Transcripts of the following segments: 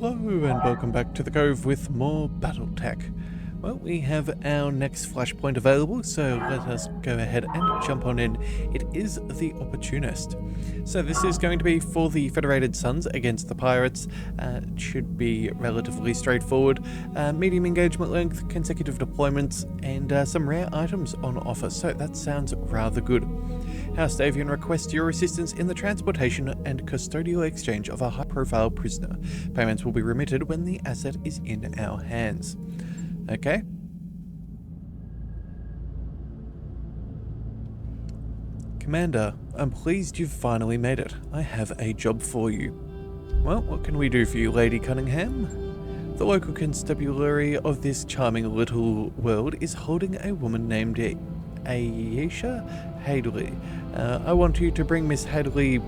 Hello and welcome back to the Cove with more BattleTech. Well, we have our next flashpoint available, so let us go ahead and jump on in. It is the Opportunist. So this is going to be for the Federated Suns against the Pirates. It should be relatively straightforward. Medium engagement length, consecutive deployments, and some rare items on offer, so that sounds rather good. House Davian requests your assistance in the transportation and custodial exchange of a high-profile prisoner. Payments will be remitted when the asset is in our hands. Okay. Commander, I'm pleased you've finally made it. I have a job for you. Well, what can we do for you, Lady Cunningham? The local constabulary of this charming little world is holding a woman named Aisha Hadley. I want you to bring Miss Hadley,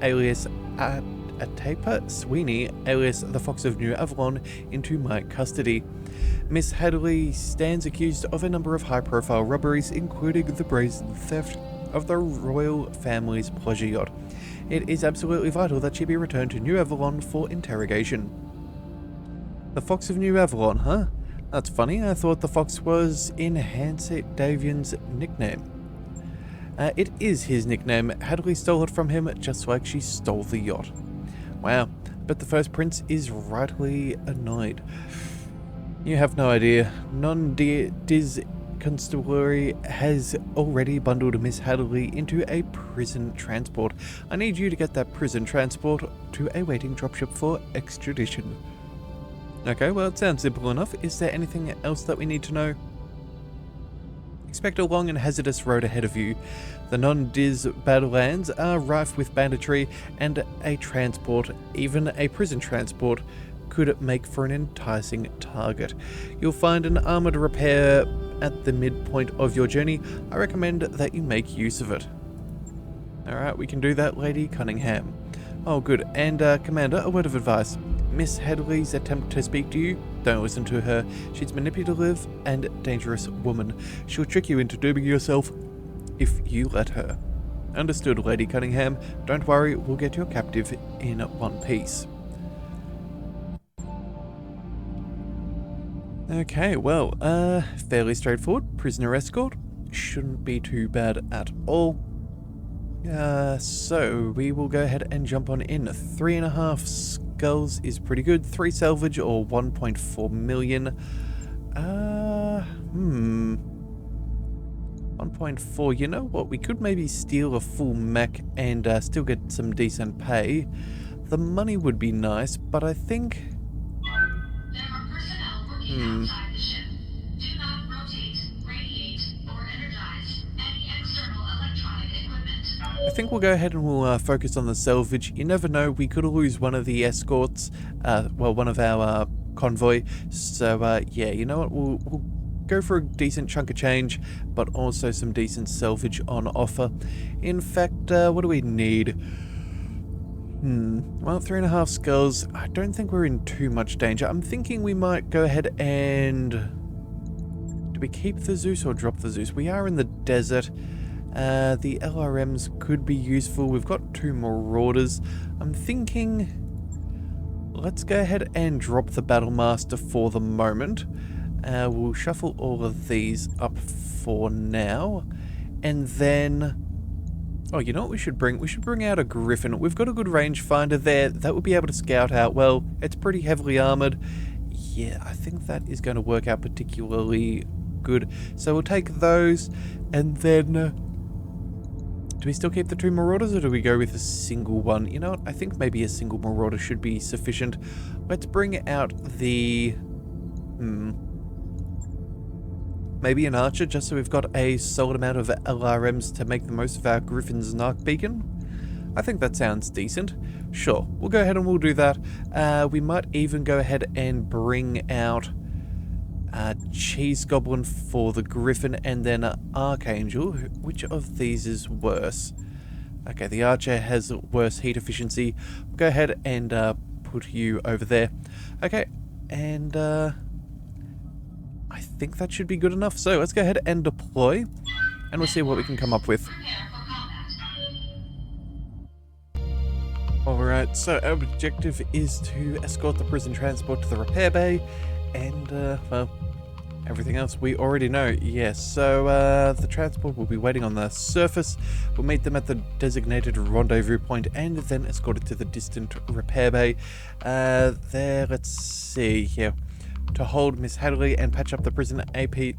alias Atapa Sweeney, alias the Fox of New Avalon, into my custody. Miss Hadley stands accused of a number of high-profile robberies, including the brazen theft of the royal family's pleasure yacht. It is absolutely vital that she be returned to New Avalon for interrogation. The Fox of New Avalon, huh? That's funny, I thought the Fox was in Hansett Davian's nickname. It is his nickname. Hadley stole it from him just like she stole the yacht. Wow, but the first prince is rightly annoyed. You have no idea. Non-Diz Constabulary has already bundled Miss Hadley into a prison transport. I need you to get that prison transport to a waiting dropship for extradition. Okay, well, it sounds simple enough. Is there anything else that we need to know? Expect a long and hazardous road ahead of you. The non-Diz Badlands are rife with banditry, and a transport, even a prison transport, could make for an enticing target. You'll find an armored repair at the midpoint of your journey. I recommend that you make use of it. Alright, we can do that, Lady Cunningham. Oh, good. And, Commander, a word of advice. Miss Hadley's attempt to speak to you, don't listen to her. She's a manipulative and dangerous woman. She'll trick you into dooming yourself if you let her. Understood, Lady Cunningham. Don't worry, we'll get your captive in one piece. Okay, well, fairly straightforward. Prisoner escort. Shouldn't be too bad at all. So we will go ahead and jump on in. 3.5 skulls is pretty good. 3 salvage or 1.4 million. 1.4, you know what? We could maybe steal a full mech and still get some decent pay. The money would be nice, but I think... Outside the ship. Do not rotate, radiate, or energize any external electronic equipment. I think we'll go ahead and we'll focus on the salvage. You never know, we could lose one of the escorts, well, one of our convoy. So, yeah, you know what, we'll go for a decent chunk of change, but also some decent salvage on offer. In fact, what do we need? Well, 3.5 skulls. I don't think we're in too much danger. I'm thinking we might go ahead and... Do we keep the Zeus or drop the Zeus? We are in the desert. The LRMs could be useful. We've got 2 Marauders. I'm thinking... Let's go ahead and drop the Battle Master for the moment. We'll shuffle all of these up for now. And then... Oh, you know what we should bring? We should bring out a Griffin. We've got a good rangefinder there. That would be able to scout out. Well, it's pretty heavily armored. Yeah, I think that is going to work out particularly good. So we'll take those, and then... do we still keep the 2 Marauders, or do we go with a single one? You know what? I think maybe a single Marauder should be sufficient. Let's bring out the... Maybe an archer, just so we've got a solid amount of LRMs to make the most of our Griffin's Narc Beacon. I think that sounds decent. Sure, we'll go ahead and we'll do that. We might even go ahead and bring out Cheese Goblin for the Griffin, and then Archangel. Which of these is worse? Okay, the Archer has worse heat efficiency. We'll go ahead and put you over there. Okay, and... I think that should be good enough. So let's go ahead and deploy, and we'll see what we can come up with. Alright, Alright, so our objective is to escort the prison transport to the repair bay, and, well, everything else we already know. Yes, so the transport will be waiting on the surface. We'll meet them at the designated rendezvous point and then escort it to the distant repair bay. There, let's see here. To hold Miss Hadley and patch up the prison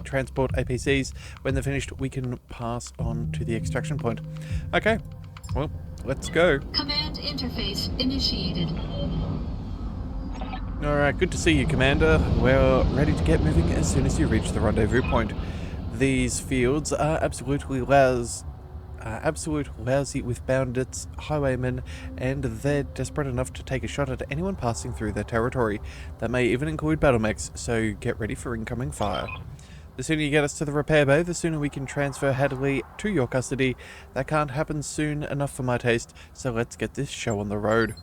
transport APCs. When they're finished, we can pass on to the extraction point. Okay, well, let's go. Command interface initiated. Alright, good to see you, Commander. We're ready to get moving as soon as you reach the rendezvous point. These fields are absolute lousy with bandits, highwaymen, and they're desperate enough to take a shot at anyone passing through their territory. That may even include battle mechs, so get ready for incoming fire. The sooner you get us to the repair bay, the sooner we can transfer Hadley to your custody. That can't happen soon enough for my taste, so let's get this show on the road.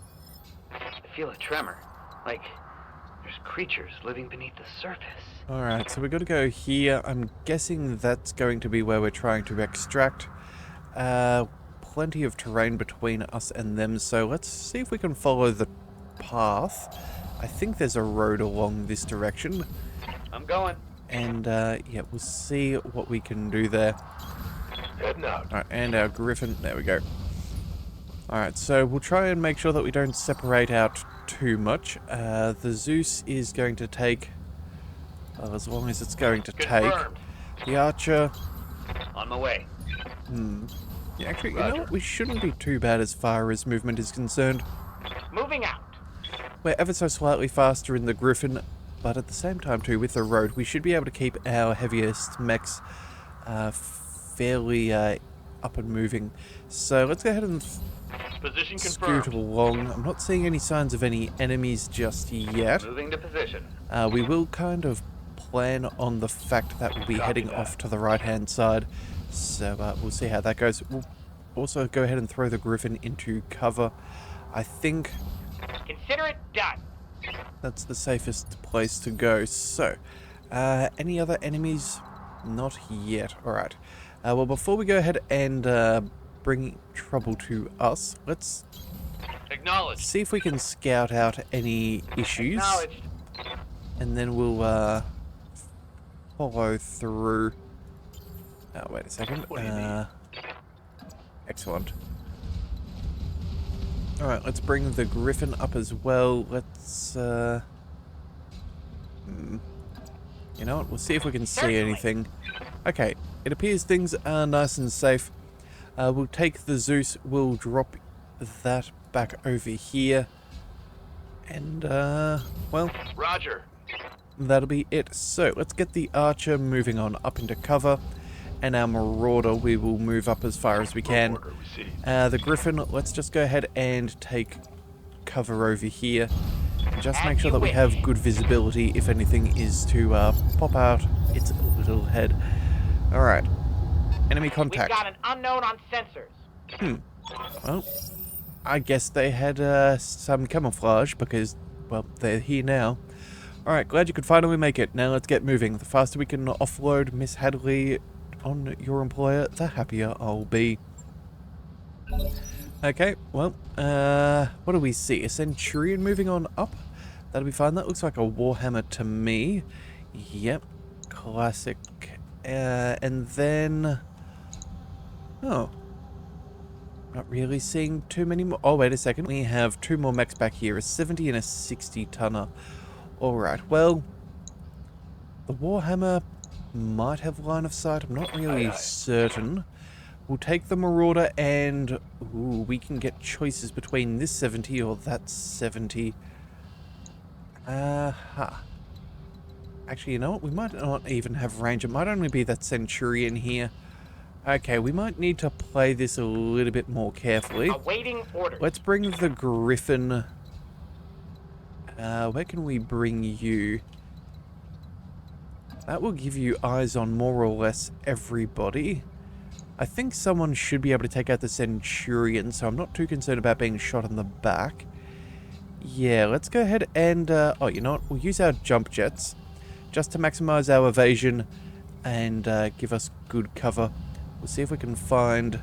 I feel a tremor, like there's creatures living beneath the surface. Alright, so we've got to go here. I'm guessing that's going to be where we're trying to extract. Plenty of terrain between us and them, so let's see if we can follow the path. I think there's a road along this direction. I'm going. And, yeah, we'll see what we can do there. Heading out. Alright, and our griffin, there we go. Alright, so we'll try and make sure that we don't separate out too much. The Zeus is going to take, well, as long as it's going to Confirmed. take. The Archer, On my way. yeah, actually, you Roger. know what? We shouldn't be too bad as far as movement is concerned. Moving out. We're ever so slightly faster in the Griffin, but at the same time too, with the road, we should be able to keep our heaviest mechs fairly up and moving. So let's go ahead and Position scoot confirmed. along. I'm not seeing any signs of any enemies just yet. Moving to position. We will kind of plan on the fact that we'll be Copy heading that. off to the right-hand side. So we'll see how that goes. We'll also go ahead and throw the Griffin into cover. I think Consider it done. that's the safest place to go. So, any other enemies? Not yet. Alright. Well, before we go ahead and bring trouble to us, let's Acknowledged. see if we can scout out any issues. Acknowledged. And then we'll follow through. Oh, wait a second. What do you need? Excellent. Alright, let's bring the Griffin up as well. Let's, you know what? We'll see if we can see Certainly. anything. Okay, it appears things are nice and safe. We'll take the Zeus, we'll drop that back over here. And, well, Roger. that'll be it. So, let's get the Archer moving on up into cover. And our Marauder, we will move up as far as we can. Order received. The Griffin, let's just go ahead and take cover over here. And just make sure that we have good visibility if anything is to pop out its little head. Alright. Enemy We've contact. got an unknown on sensors. Well, I guess they had some camouflage because, well, they're here now. Alright, glad you could finally make it. Now let's get moving. The faster we can offload Miss Hadley on your employer, the happier I'll be. Okay, well, what do we see? A Centurion moving on up? That'll be fine. That looks like a Warhammer to me. Yep, classic. And then... Oh. Not really seeing too many more. Oh, wait a second. We have two more mechs back here, a 70 and a 60 tonner. Alright, well, the Warhammer might have line of sight. I'm not really certain. We'll take the Marauder and we can get choices between this 70 or that 70. Actually, you know what? We might not even have range. It might only be that Centurion here. Okay, we might need to play this a little bit more carefully. Awaiting orders. Let's bring the Griffin. Where can we bring you? That will give you eyes on more or less everybody. I think someone should be able to take out the Centurion, so I'm not too concerned about being shot in the back. Yeah, let's go ahead and... oh, you know what? We'll use our jump jets just to maximize our evasion and give us good cover. We'll see if we can find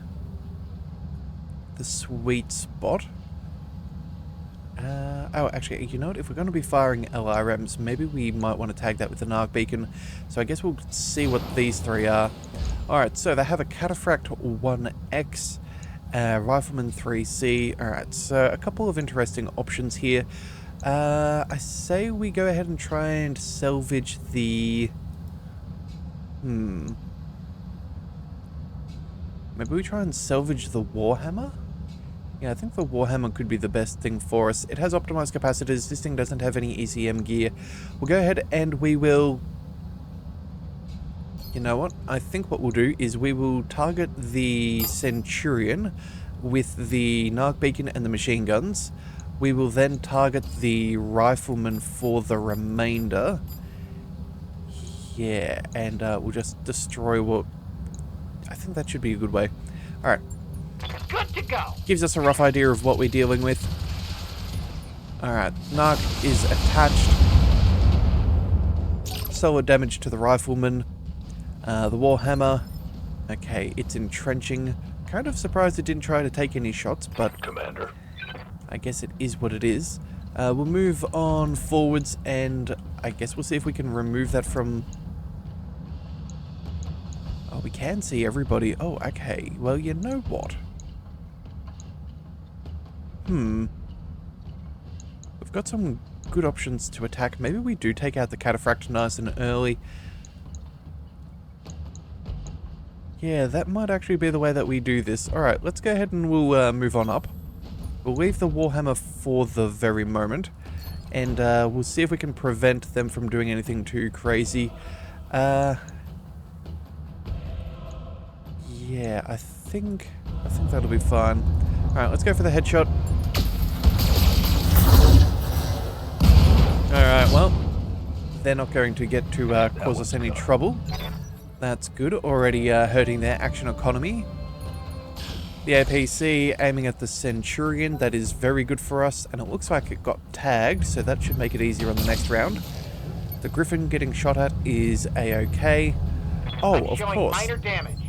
the sweet spot. Oh, actually, you know what? If we're going to be firing LRMs, maybe we might want to tag that with an arc beacon. So I guess we'll see what these three are. Alright, so they have a Cataphract 1X, Rifleman 3C. Alright, so a couple of interesting options here. I say we go ahead and try and salvage the... Maybe we try and salvage the Warhammer? Yeah, I think the Warhammer could be the best thing for us. It has optimized capacitors. This thing doesn't have any ECM gear. We'll go ahead and we will... You know what? I think what we'll do is we will target the Centurion with the Narc Beacon and the machine guns. We will then target the Rifleman for the remainder. Yeah, and we'll just destroy what... I think that should be a good way. Alright. Good to go. Gives us a rough idea of what we're dealing with. Alright, Narc is attached. Solid damage to the Rifleman. The Warhammer. Okay, it's entrenching. Kind of surprised it didn't try to take any shots, but... Commander. I guess it is what it is. We'll move on forwards, and I guess we'll see if we can remove that from... Oh, we can see everybody. Oh, okay. Well, you know what? We've got some good options to attack. Maybe we do take out the Cataphract nice and early. Yeah, that might actually be the way that we do this. Alright, let's go ahead and we'll move on up. We'll leave the Warhammer for the very moment. And we'll see if we can prevent them from doing anything too crazy. Yeah, I think that'll be fine. Alright, let's go for the headshot. Alright, well, they're not going to get to cause us any trouble. That's good. Already hurting their action economy. The APC aiming at the Centurion. That is very good for us. And it looks like it got tagged, so that should make it easier on the next round. The Griffin getting shot at is A-OK. Oh, of course. Minor damage.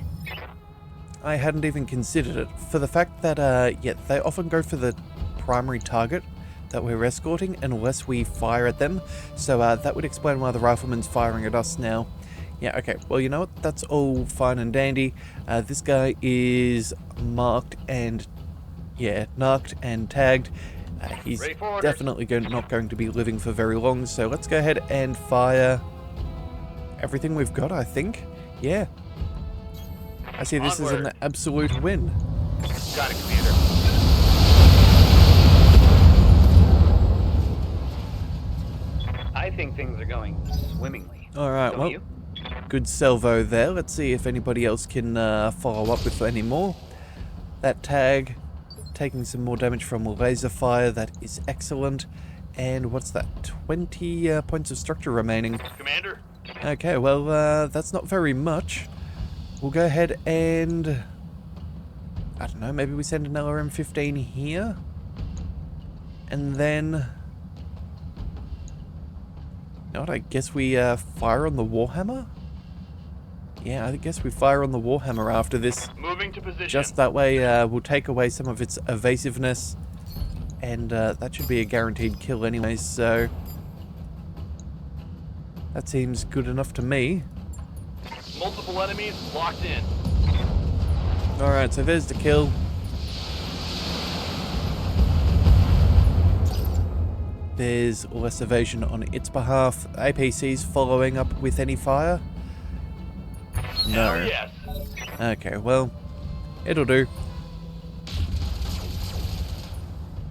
I hadn't even considered it. For the fact that, yeah, they often go for the primary target that we're escorting unless we fire at them. So that would explain why the Rifleman's firing at us now. Yeah, okay. Well, you know what? That's all fine and dandy. This guy is marked and, yeah, narked and tagged. He's definitely not going to be living for very long. So let's go ahead and fire everything we've got, I think. Yeah. I see this is an absolute win. Got it, Commander. I think things are going swimmingly. Alright, well, you? Good salvo there. Let's see if anybody else can follow up with any more. That tag, taking some more damage from laser fire. That is excellent. And what's that? 20 points of structure remaining. Commander. Okay, well, that's not very much. We'll go ahead and... I don't know, maybe we send an LRM-15 here? And then... You know what, I guess we fire on the Warhammer? Yeah, I guess we fire on the Warhammer after this. Moving to position. Just that way we'll take away some of its evasiveness. And that should be a guaranteed kill anyway, so... That seems good enough to me. Multiple enemies locked in. Alright, so there's the kill. There's less evasion on its behalf. APC's following up with any fire? No. Hell yes. Okay, well, it'll do.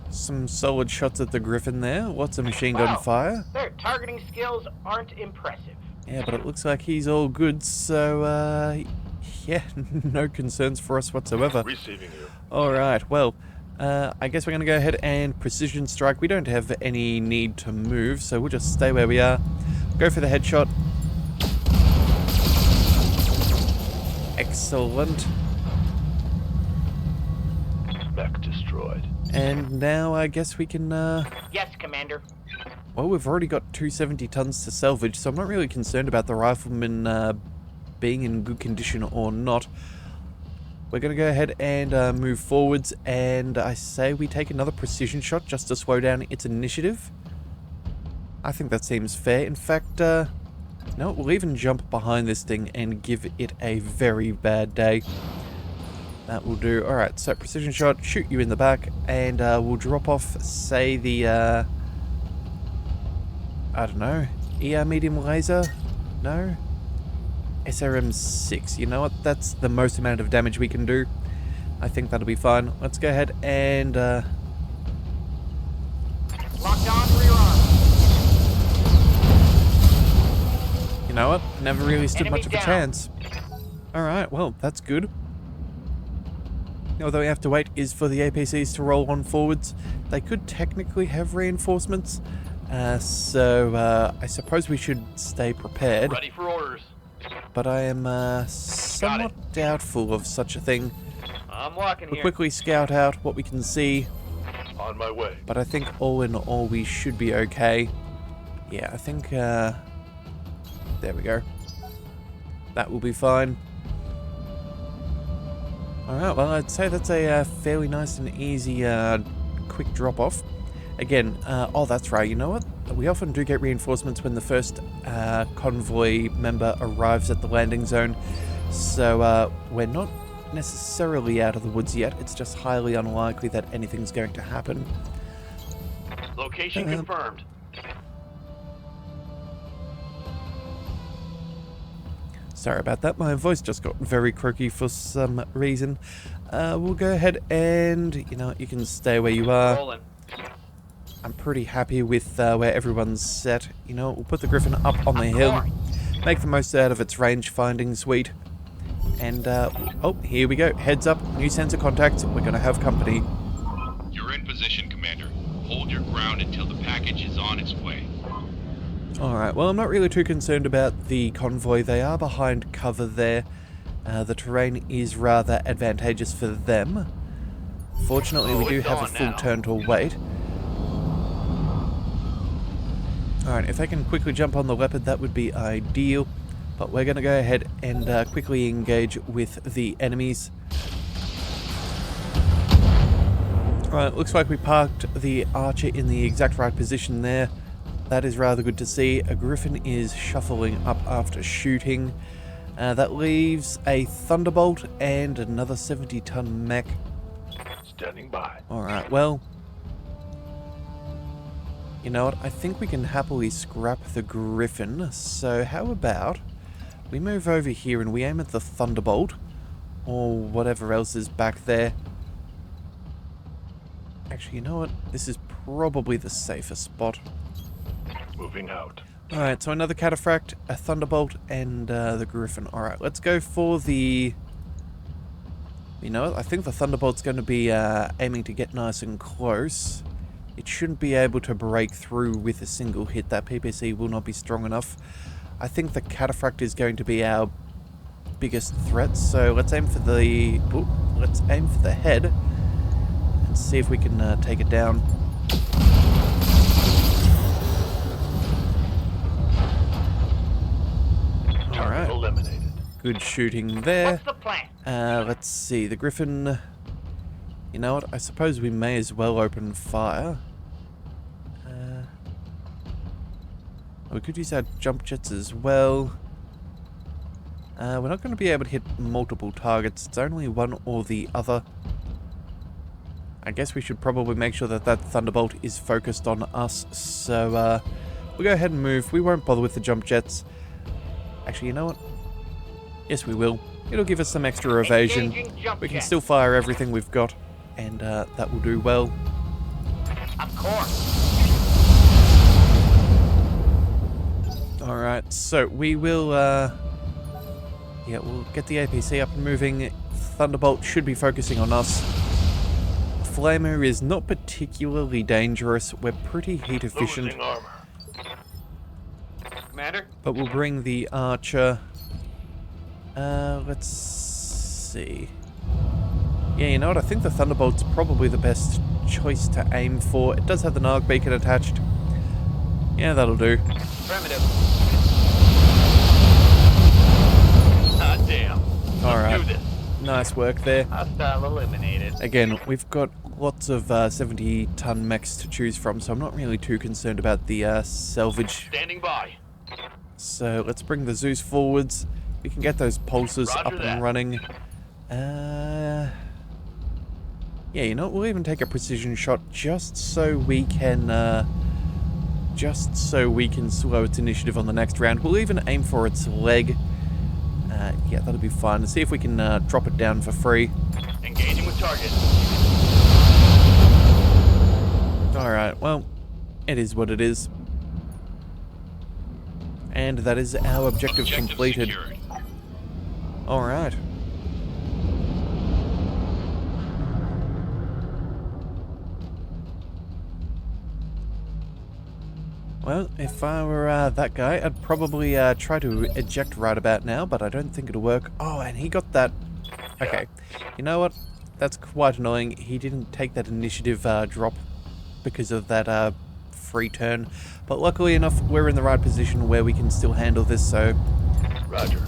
Some solid shots at the Griffin there. Lots of machine gun fire. Their targeting skills aren't impressive. Yeah, but it looks like he's all good, so, yeah, no concerns for us whatsoever. Receiving you. Alright, well, I guess we're going to go ahead and precision strike. We don't have any need to move, so we'll just stay where we are. Go for the headshot. Excellent. Mech destroyed. And now I guess we can, Yes, Commander. well, we've already got 270 tons to salvage, so I'm not really concerned about the Rifleman being in good condition or not. We're going to go ahead and move forwards, and I say we take another precision shot just to slow down its initiative. I think that seems fair. In fact, no, we'll even jump behind this thing and give it a very bad day. That will do. Alright, so precision shot, shoot you in the back, and we'll drop off, say, the, I don't know, ER medium laser? No? SRM-6. You know what? That's the most amount of damage we can do. I think that'll be fine. Let's go ahead and, Locked on for your arm. you know what? Never really stood Enemy much of a down. chance. Alright, well, that's good. Although we have to wait is for the APCs to roll on forwards. They could technically have reinforcements, so I suppose we should stay prepared. Ready for orders. But I am somewhat doubtful of such a thing. I'm walking We'll here. quickly scout out what we can see, On my way. but I think all in all we should be okay. Yeah, I think, there we go. That will be fine. Alright, well, I'd say that's a fairly nice and easy, quick drop-off. Again, oh, that's right, you know what? We often do get reinforcements when the first convoy member arrives at the landing zone, so we're not necessarily out of the woods yet. It's just highly unlikely that anything's going to happen. Location confirmed. Sorry about that, my voice just got very croaky for some reason. We'll go ahead and, you know, you can stay where you are. Rolling. I'm pretty happy with where everyone's set. You know, we'll put the Griffin up on the hill, make the most out of its range finding suite. And, oh, here we go. Heads up, new sensor contact. We're going to have company. You're in position, Commander. Hold your ground until the package is on its way. Alright, well, I'm not really too concerned about the convoy. They are behind cover there. The terrain is rather advantageous for them. Fortunately, we do have a full turn to wait. Alright, if they can quickly jump on the Leopard, that would be ideal. But we're going to go ahead and quickly engage with the enemies. Alright, looks like we parked the Archer in the exact right position there. That is rather good to see. A Griffin is shuffling up after shooting. That leaves a Thunderbolt and another 70-ton mech. Standing by. Alright, well, you know what? I think we can happily scrap the Griffin. So how about we move over here and we aim at the Thunderbolt, or whatever else is back there. Actually, you know what? This is probably the safest spot. Moving out. Alright, so another Cataphract, a Thunderbolt, and the Griffin. Alright, let's go for the... You know what? I think the Thunderbolt's going to be aiming to get nice and close. It shouldn't be able to break through with a single hit. That PPC will not be strong enough. I think the Cataphract is going to be our biggest threat, so let's aim for the... Ooh, let's aim for the head and see if we can take it down. Target eliminated. Good shooting there. What's the plan? Let's see, the Griffin... You know what, I suppose we may as well open fire. We could use our jump jets as well. We're not going to be able to hit multiple targets, it's only one or the other. I guess we should probably make sure that that Thunderbolt is focused on us, so we'll go ahead and move. We won't bother with the jump jets. Actually, you know what? Yes, we will. It'll give us some extra evasion. Engaging jump We can jet. still fire everything we've got, and that will do well. Of course. Alright, so we will, yeah, we'll get the APC up and moving. Thunderbolt should be focusing on us. Flamer is not particularly dangerous. We're pretty heat efficient, Losing armor. Commander? but we'll bring the Archer. Let's see. Yeah, you know what? I think the Thunderbolt's probably the best choice to aim for. It does have the Narg beacon attached. Yeah, that'll do. Affirmative. Ah, damn. Alright. Do this. Nice work there. Hostile eliminated. Again, we've got lots of 70-ton mechs to choose from, so I'm not really too concerned about the salvage. Standing by. So let's bring the Zeus forwards. We can get those pulses Roger up and that. running. Yeah, you know what? We'll even take a precision shot just so we can slow its initiative on the next round. We'll even aim for its leg. Yeah, that'll be fine. See if we can drop it down for free. Engaging with target. Alright, well, it is what it is. And that is our objective completed. secured. Alright. Well, if I were that guy, I'd probably try to eject right about now, but I don't think it'll work. Oh, and he got that. Okay, you know what? That's quite annoying. He didn't take that initiative drop because of that free turn. But luckily enough, we're in the right position where we can still handle this, so Roger.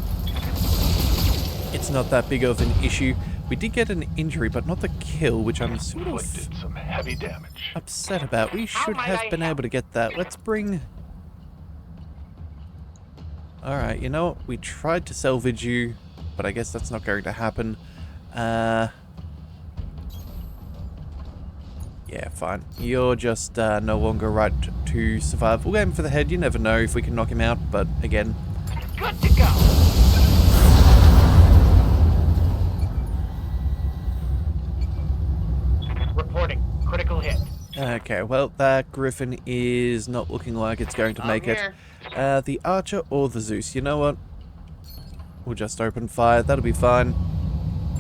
it's not that big of an issue. We did get an injury, but not the kill, which I'm sort of Inflicted some heavy damage. upset about. We should might have I been help? able to get that. Let's bring... Alright, you know what? We tried to salvage you, but I guess that's not going to happen. Yeah, fine. You're just no longer right to survive. We'll aim for the head. You never know if we can knock him out, but again... Good to go. Reporting. Critical hit. Okay, well, that Griffin is not looking like it's going to make it. here. The Archer or the Zeus. You know what? We'll just open fire. That'll be fine.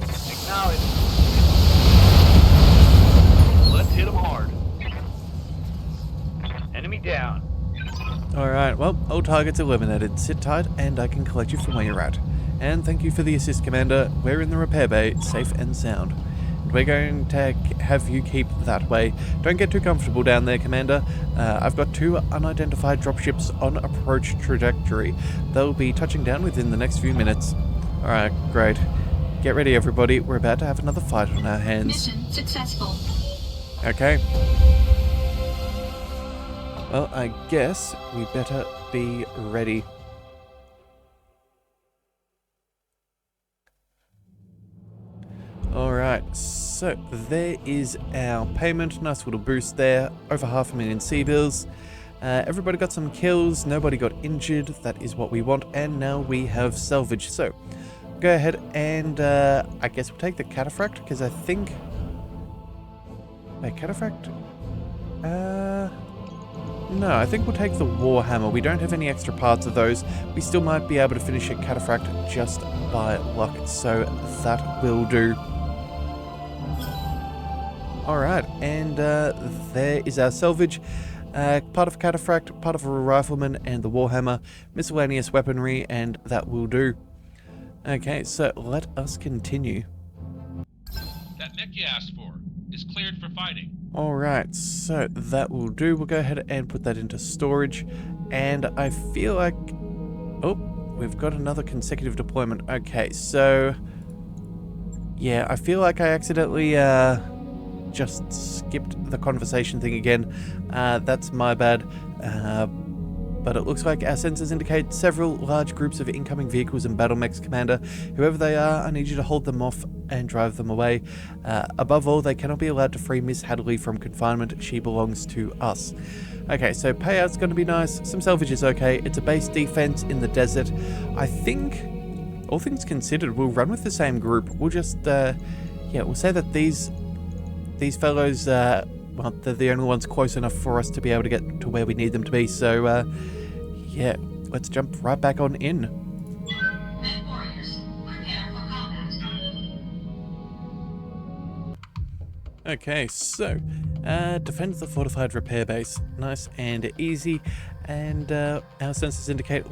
Acknowledge. Let's hit him hard. Enemy down. Alright, well, all targets eliminated. Sit tight and I can collect you from where you're at. And thank you for the assist, Commander. We're in the repair bay, safe and sound. And we're going to have you keep that way. Don't get too comfortable down there, Commander. I've got 2 unidentified dropships on approach trajectory. They'll be touching down within the next few minutes. Alright, great. Get ready, everybody. We're about to have another fight on our hands. Mission successful. Okay. Well, I guess we better be ready. Alright, so there is our payment. Nice little boost there. Over 500,000 C-bills. Everybody got some kills. Nobody got injured. That is what we want. And now we have salvage. So, go ahead and I guess we'll take the cataphract because I think... Wait, cataphract? No, I think we'll take the Warhammer. We don't have any extra parts of those. We still might be able to finish a cataphract just by luck, so that will do. Alright, and there is our salvage. Part of cataphract, part of a rifleman, and the Warhammer. Miscellaneous weaponry, and that will do. Okay, so let us continue. That mech you asked for is cleared for fighting. Alright, so that will do. We'll go ahead and put that into storage. And I feel like... Oh, we've got another consecutive deployment. Okay, so... Yeah, I feel like I accidentally just skipped the conversation thing again. That's my bad. But it looks like our sensors indicate several large groups of incoming vehicles and battle mechs, Commander. Whoever they are, I need you to hold them off and drive them away. Above all, they cannot be allowed to free Miss Hadley from confinement. She belongs to us. Okay, so payout's going to be nice. Some salvage is okay. It's a base defense in the desert. I think, all things considered, we'll run with the same group. We'll just, yeah, we'll say that these fellows, well, they're the only ones close enough for us to be able to get to where we need them to be. So, yeah, let's jump right back on in. MechWarriors, prepare for combat. Okay, so, defend the fortified repair base. Nice and easy. And our sensors indicate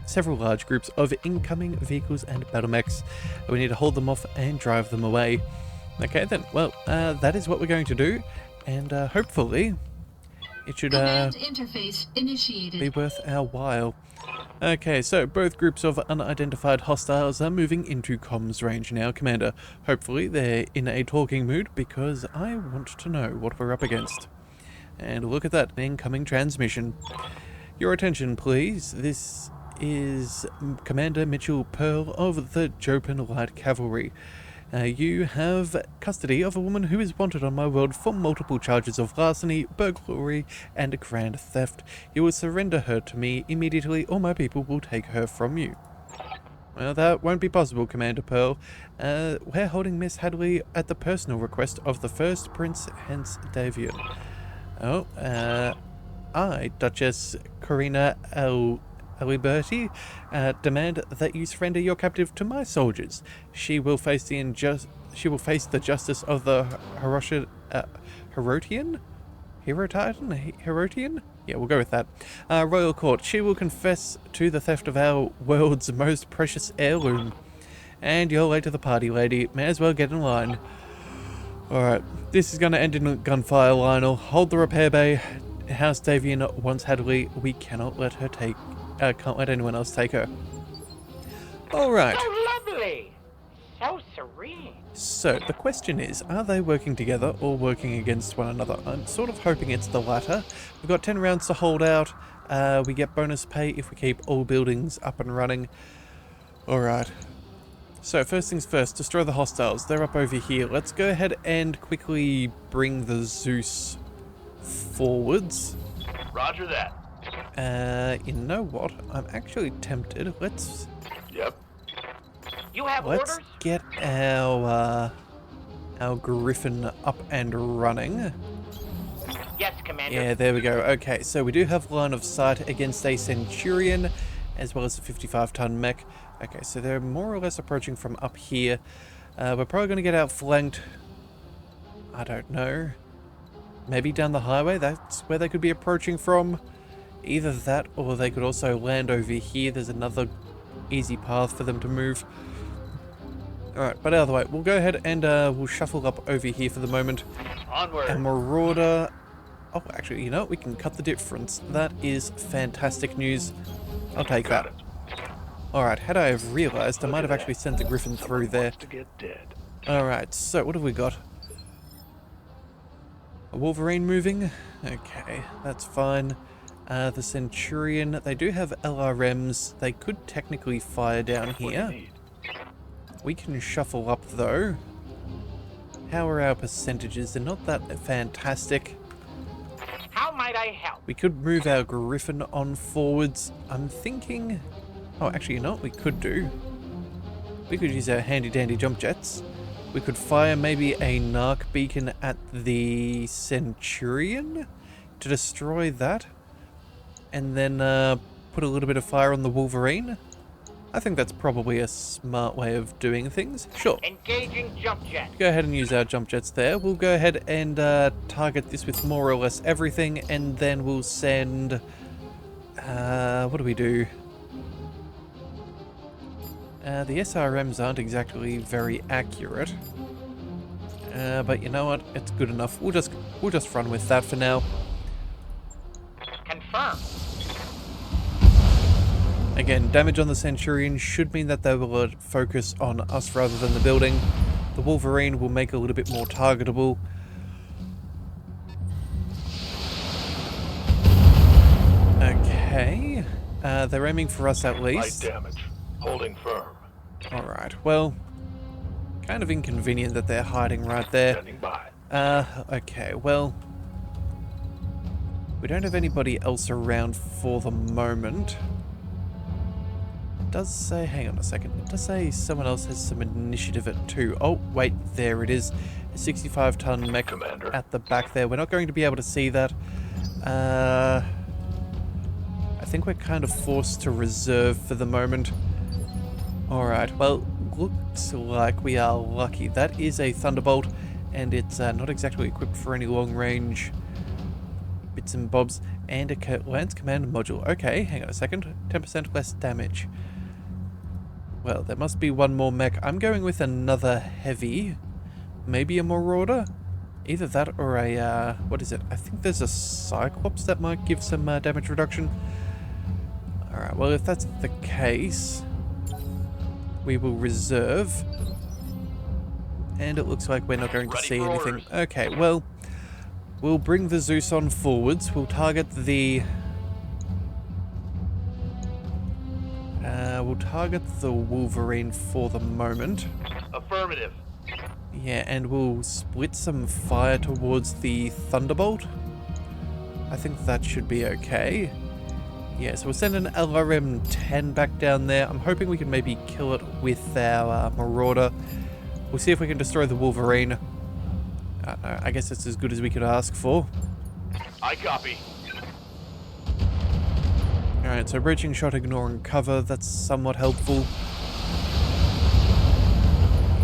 several large groups of incoming vehicles and battle mechs. We need to hold them off and drive them away. Okay then, well, that is what we're going to do. And hopefully, it should Command interface initiated. be worth our while. Okay, so both groups of unidentified hostiles are moving into comms range now, Commander. Hopefully they're in a talking mood because I want to know what we're up against. And look at that, incoming transmission. Your attention, please. This is Commander Mitchell Pearl of the Jopan Light Cavalry. You have custody of a woman who is wanted on my world for multiple charges of larceny, burglary, and grand theft. You will surrender her to me immediately, or my people will take her from you. Well, that won't be possible, Commander Pearl. We're holding Miss Hadley at the personal request of the first Prince Hence Davian. Oh, I, Duchess Corina Aliberti, demand that you surrender your captive to my soldiers. She will face the justice of the Herotian? Yeah, we'll go with that. Royal Court. She will confess to the theft of our world's most precious heirloom. And you're late to the party, lady. May as well get in line. Alright, this is going to end in gunfire, Lionel. Hold the repair bay. House Davian wants Hadley. We cannot let her can't let anyone else take her. Alright. So lovely! So serene. So, the question is, are they working together or working against one another? I'm sort of hoping it's the latter. We've got 10 rounds to hold out. We get bonus pay if we keep all buildings up and running. Alright. So, first things first, destroy the hostiles. They're up over here. Let's go ahead and quickly bring the Zeus forwards. Roger that. You know what? I'm actually tempted. Let's Yep. You have orders? get our Griffin up and running. Yes, Commander. Yeah, there we go. Okay, so we do have line of sight against a Centurion, as well as a 55-ton mech. Okay, so they're more or less approaching from up here. We're probably going to get outflanked. I don't know. Maybe down the highway, that's where they could be approaching from. Either that, or they could also land over here. There's another easy path for them to move. Alright, but either way, we'll go ahead and we'll shuffle up over here for the moment. Onward. And Marauder... Oh, actually, you know what? We can cut the difference. That is fantastic news. I'll take Got that. it. Alright, had I have realised, I might have actually sent the Griffin through there. Wants to get dead. Alright, so what have we got? A Wolverine moving? Okay, that's fine. The Centurion, they do have LRMs. They could technically fire down What do you here. need? We can shuffle up though. How are our percentages? They're not that fantastic. How might I help? We could move our Griffin on forwards. I'm thinking... Oh, actually, you know what we could do? We could use our handy-dandy jump jets. We could fire maybe a narc beacon at the Centurion to destroy that. And then put a little bit of fire on the Wolverine. I think that's probably a smart way of doing things. Sure. Engaging jump jet. Go ahead and use our jump jets there. We'll go ahead and target this with more or less everything, and then we'll send... what do we do? The SRMs aren't exactly very accurate. But you know what? It's good enough. We'll just run with that for now. Confirm. Again, damage on the Centurion should mean that they will focus on us rather than the building. The Wolverine will make a little bit more targetable. Okay. They're aiming for us at Light least. damage. Holding firm. Alright, well, kind of inconvenient that they're hiding right there. Standing by. Okay, well, we don't have anybody else around for the moment. It does say, hang on a second, it does say someone else has some initiative at 2. Oh, wait, there it is. A 65-ton mech Commander. at the back there. We're not going to be able to see that. I think we're kind of forced to reserve for the moment. Alright, well, looks like we are lucky. That is a Thunderbolt, and it's not exactly equipped for any long-range bits and bobs. And a Lance Command module. Okay, hang on a second. 10% less damage. Well, there must be one more mech. I'm going with another heavy. Maybe a Marauder? Either that or a, what is it? I think there's a Cyclops that might give some damage reduction. Alright, well if that's the case, we will reserve. And it looks like we're not going to Ready see for anything. orders. Okay, well, we'll bring the Zeus on forwards. We'll target the... we'll target the Wolverine for the moment. Affirmative. Yeah, and we'll split some fire towards the Thunderbolt. I think that should be okay. Yeah, so we'll send an LRM-10 back down there. I'm hoping we can maybe kill it with our Marauder. We'll see if we can destroy the Wolverine. I don't know, I guess it's as good as we could ask for. I copy. Alright, so breaching shot, ignoring cover. That's somewhat helpful.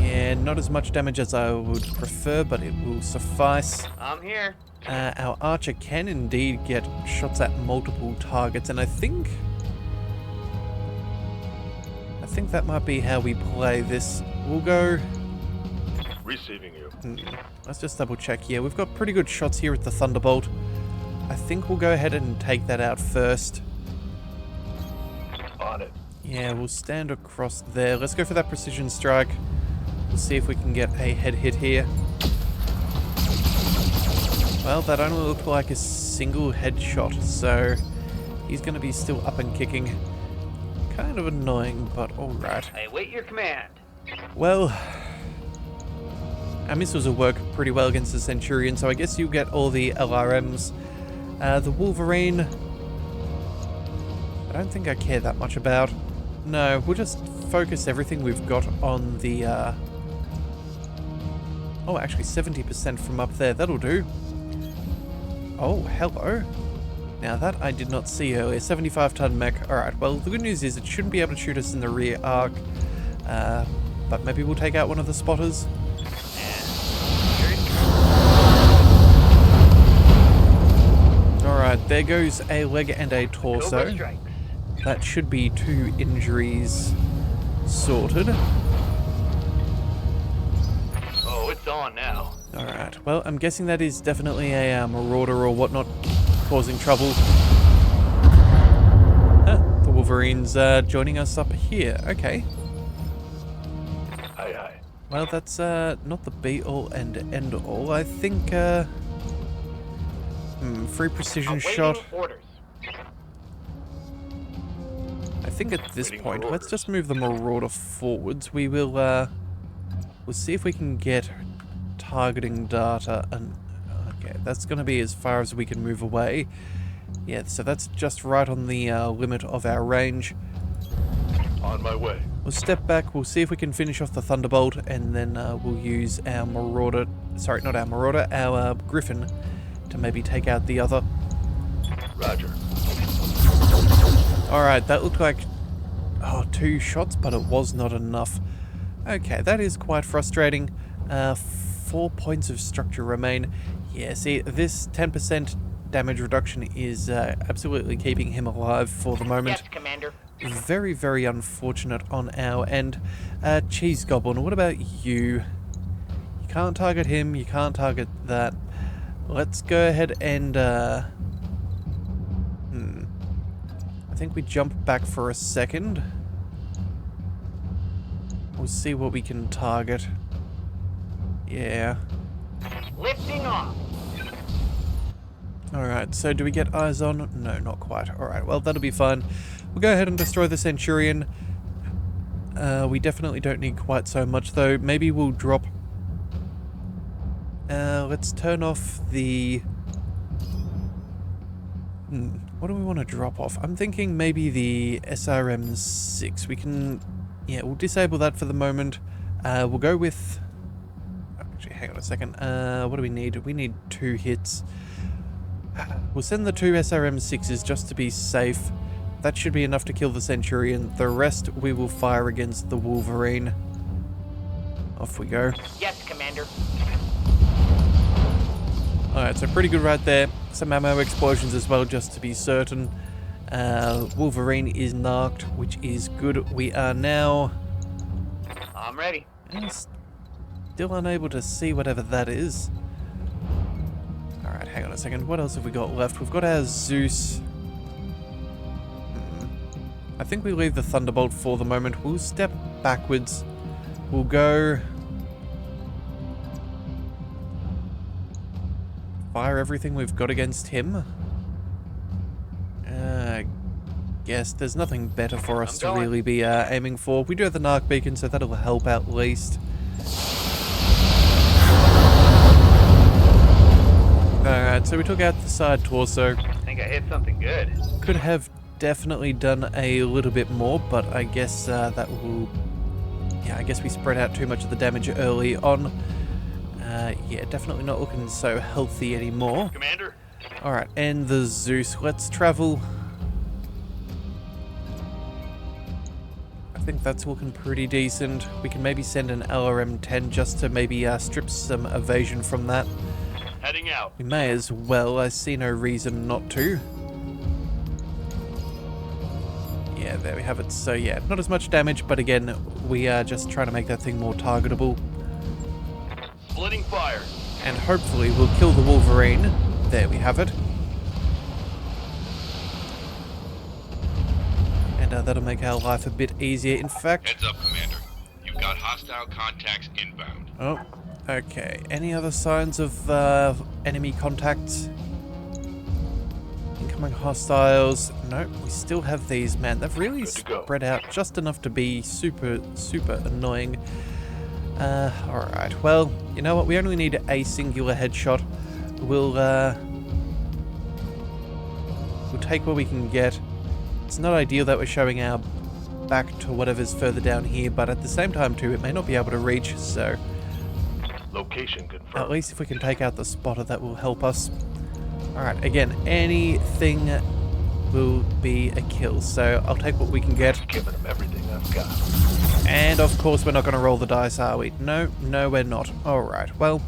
Yeah, not as much damage as I would prefer, but it will suffice. I'm here. Our archer can indeed get shots at multiple targets, and I think that might be how we play this. We'll go... Receiving you. Let's just double check. Yeah, we've got pretty good shots here at the Thunderbolt. I think we'll go ahead and take that out first. On it. Yeah, we'll stand across there. Let's go for that precision strike. We'll see if we can get a head hit here. Well, that only looked like a single headshot, so he's going to be still up and kicking. Kind of annoying, but alright. I await your command. Well, our missiles will work pretty well against the Centurion, so I guess you get all the LRMs. The Wolverine, I don't think I care that much about. No, we'll just focus everything we've got on the... Oh, actually 70% from up there, that'll do. Oh, hello. Now that I did not see earlier. 75-ton mech. Alright, well, the good news is it shouldn't be able to shoot us in the rear arc. But maybe we'll take out one of the spotters. Alright, there goes a leg and a torso. Cobra strikes. That should be 2 injuries sorted. Oh, it's on now. Alright, well, I'm guessing that is definitely a Marauder or whatnot causing trouble. The Wolverine's joining us up here. Okay. Aye, aye. Well, that's not the be-all and end-all. I think, free precision Awaiting shot. orders. I think at this Waiting point, for let's orders. just move the Marauder forwards. We will, we'll see if we can get targeting data, and okay, that's going to be as far as we can move away. Yeah, so that's just right on the limit of our range. On my way. We'll step back, we'll see if we can finish off the Thunderbolt, and then we'll use our Marauder, sorry, not our Marauder, our Griffin, to maybe take out the other. Roger. Alright, that looked like 2 shots, but it was not enough. Okay, that is quite frustrating. 4 points of structure remain. Yeah, see, this 10% damage reduction is absolutely keeping him alive for the moment. Yes, Commander. Very, very unfortunate on our end. Cheese Goblin, what about you? You can't target him, you can't target that. Let's go ahead and... I think we jump back for a second. We'll see what we can target. Yeah. Lifting off. Alright, so do we get eyes on? No, not quite. Alright, well, that'll be fine. We'll go ahead and destroy the Centurion. We definitely don't need quite so much, though. Maybe we'll drop... let's turn off the... what do we want to drop off? I'm thinking maybe the SRM-6. We can... Yeah, we'll disable that for the moment. We'll go with... Actually, hang on a second. What do we need? We need 2 hits. We'll send the 2 SRM-6s just to be safe. That should be enough to kill the Centurion. The rest we will fire against the Wolverine. Off we go. Yes, Commander. Alright, so pretty good right there. Some ammo explosions as well, just to be certain. Wolverine is narked, which is good. We are now... I'm ready. Still unable to see whatever that is. Alright, hang on a second. What else have we got left? We've got our Zeus. I think we leave the Thunderbolt for the moment. We'll step backwards. We'll go... fire everything we've got against him. Guess there's nothing better for us to really be aiming for. We do have the Narc Beacon, so that'll help out at least. Alright, so we took out the side torso. I think I hit something good. Could have definitely done a little bit more, but I guess that will... yeah, I guess we spread out too much of the damage early on. Yeah, definitely not looking so healthy anymore. Commander? Alright, and the Zeus. Let's travel. I think that's looking pretty decent. We can maybe send an LRM-10 just to maybe strip some evasion from that. Heading out. We may as well. I see no reason not to. Yeah, there we have it. So yeah, not as much damage, but again, we are just trying to make that thing more targetable. Splitting fire. And hopefully we'll kill the Wolverine. There we have it. And that'll make our life a bit easier. In fact... Heads up, Commander. You've got hostile contacts inbound. oh, okay. Any other signs of enemy contacts? Incoming hostiles. No, we still have these, man. They've really Good to go. spread out just enough to be super, super annoying. Alright. Well, you know what? We only need a singular headshot. We'll take what we can get. It's not ideal that we're showing our back to whatever's further down here, but at the same time too, it may not be able to reach, so... Location confirmed. at least if we can take out the spotter, that will help us. Alright, again, anything will be a kill, so I'll take what we can get. Giving them everything I've got. And of course we're not going to roll the dice, are we? No, we're not. Alright, well,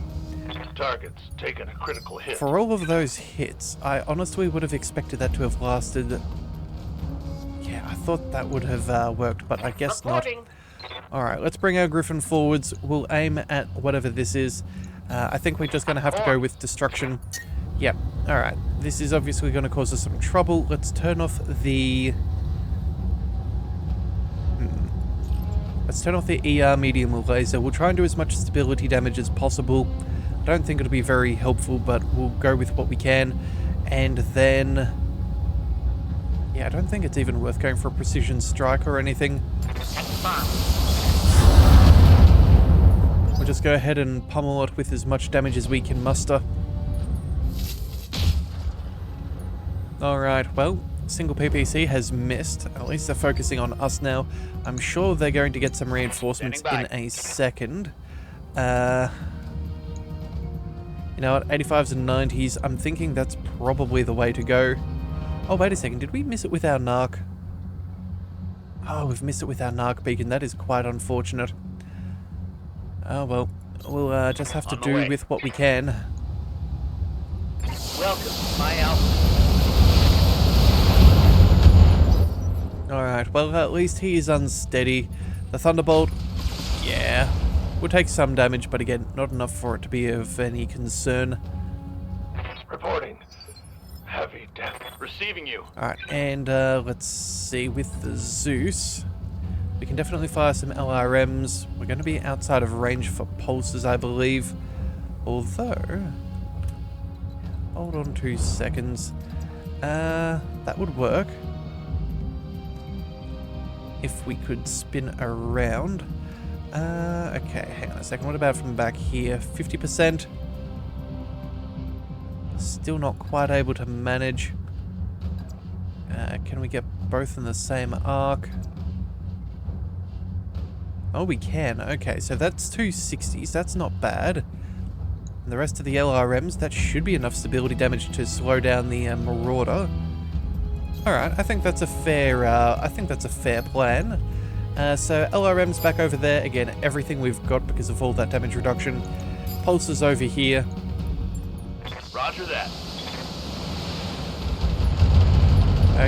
Target's taking a critical hit. for all of those hits, I honestly would have expected that to have lasted... yeah, I thought that would have worked, but I guess not. Reporting. Alright, let's bring our Griffin forwards. We'll aim at whatever this is. I think we're just going to have to go with destruction. Yep, alright. This is obviously going to cause us some trouble. Let's turn off the... let's turn off the ER medium laser. We'll try and do as much stability damage as possible. I don't think it'll be very helpful, but we'll go with what we can. And then... yeah, I don't think it's even worth going for a precision strike or anything. Confirmed. We'll just go ahead and pummel it with as much damage as we can muster. Alright, well, single PPC has missed. At least they're focusing on us now. I'm sure they're going to get some reinforcements in a second. You know what, 85s and 90s, I'm thinking that's probably the way to go. Oh, wait a second, did we miss it with our Narc? Oh, we've missed it with our Narc Beacon. That is quite unfortunate. Oh, well, we'll just have to On the do way. with what we can. Welcome to my outfit. Alright, well, at least he is unsteady. The Thunderbolt, yeah, will take some damage, but again, not enough for it to be of any concern. Reporting. Heavy death. Receiving you. Alright, and let's see, with the Zeus, we can definitely fire some LRMs. We're going to be outside of range for pulses, I believe. Although, hold on 2 seconds. That would work. If we could spin around. Okay, hang on a second. What about from back here? 50%. Still not quite able to manage. Can we get both in the same arc? Oh, we can. Okay, so that's 260s. That's not bad. And the rest of the LRMs, that should be enough stability damage to slow down the Marauder. Alright, I think that's a fair plan. So LRM's back over there. Again, everything we've got because of all that damage reduction. Pulses over here. Roger that.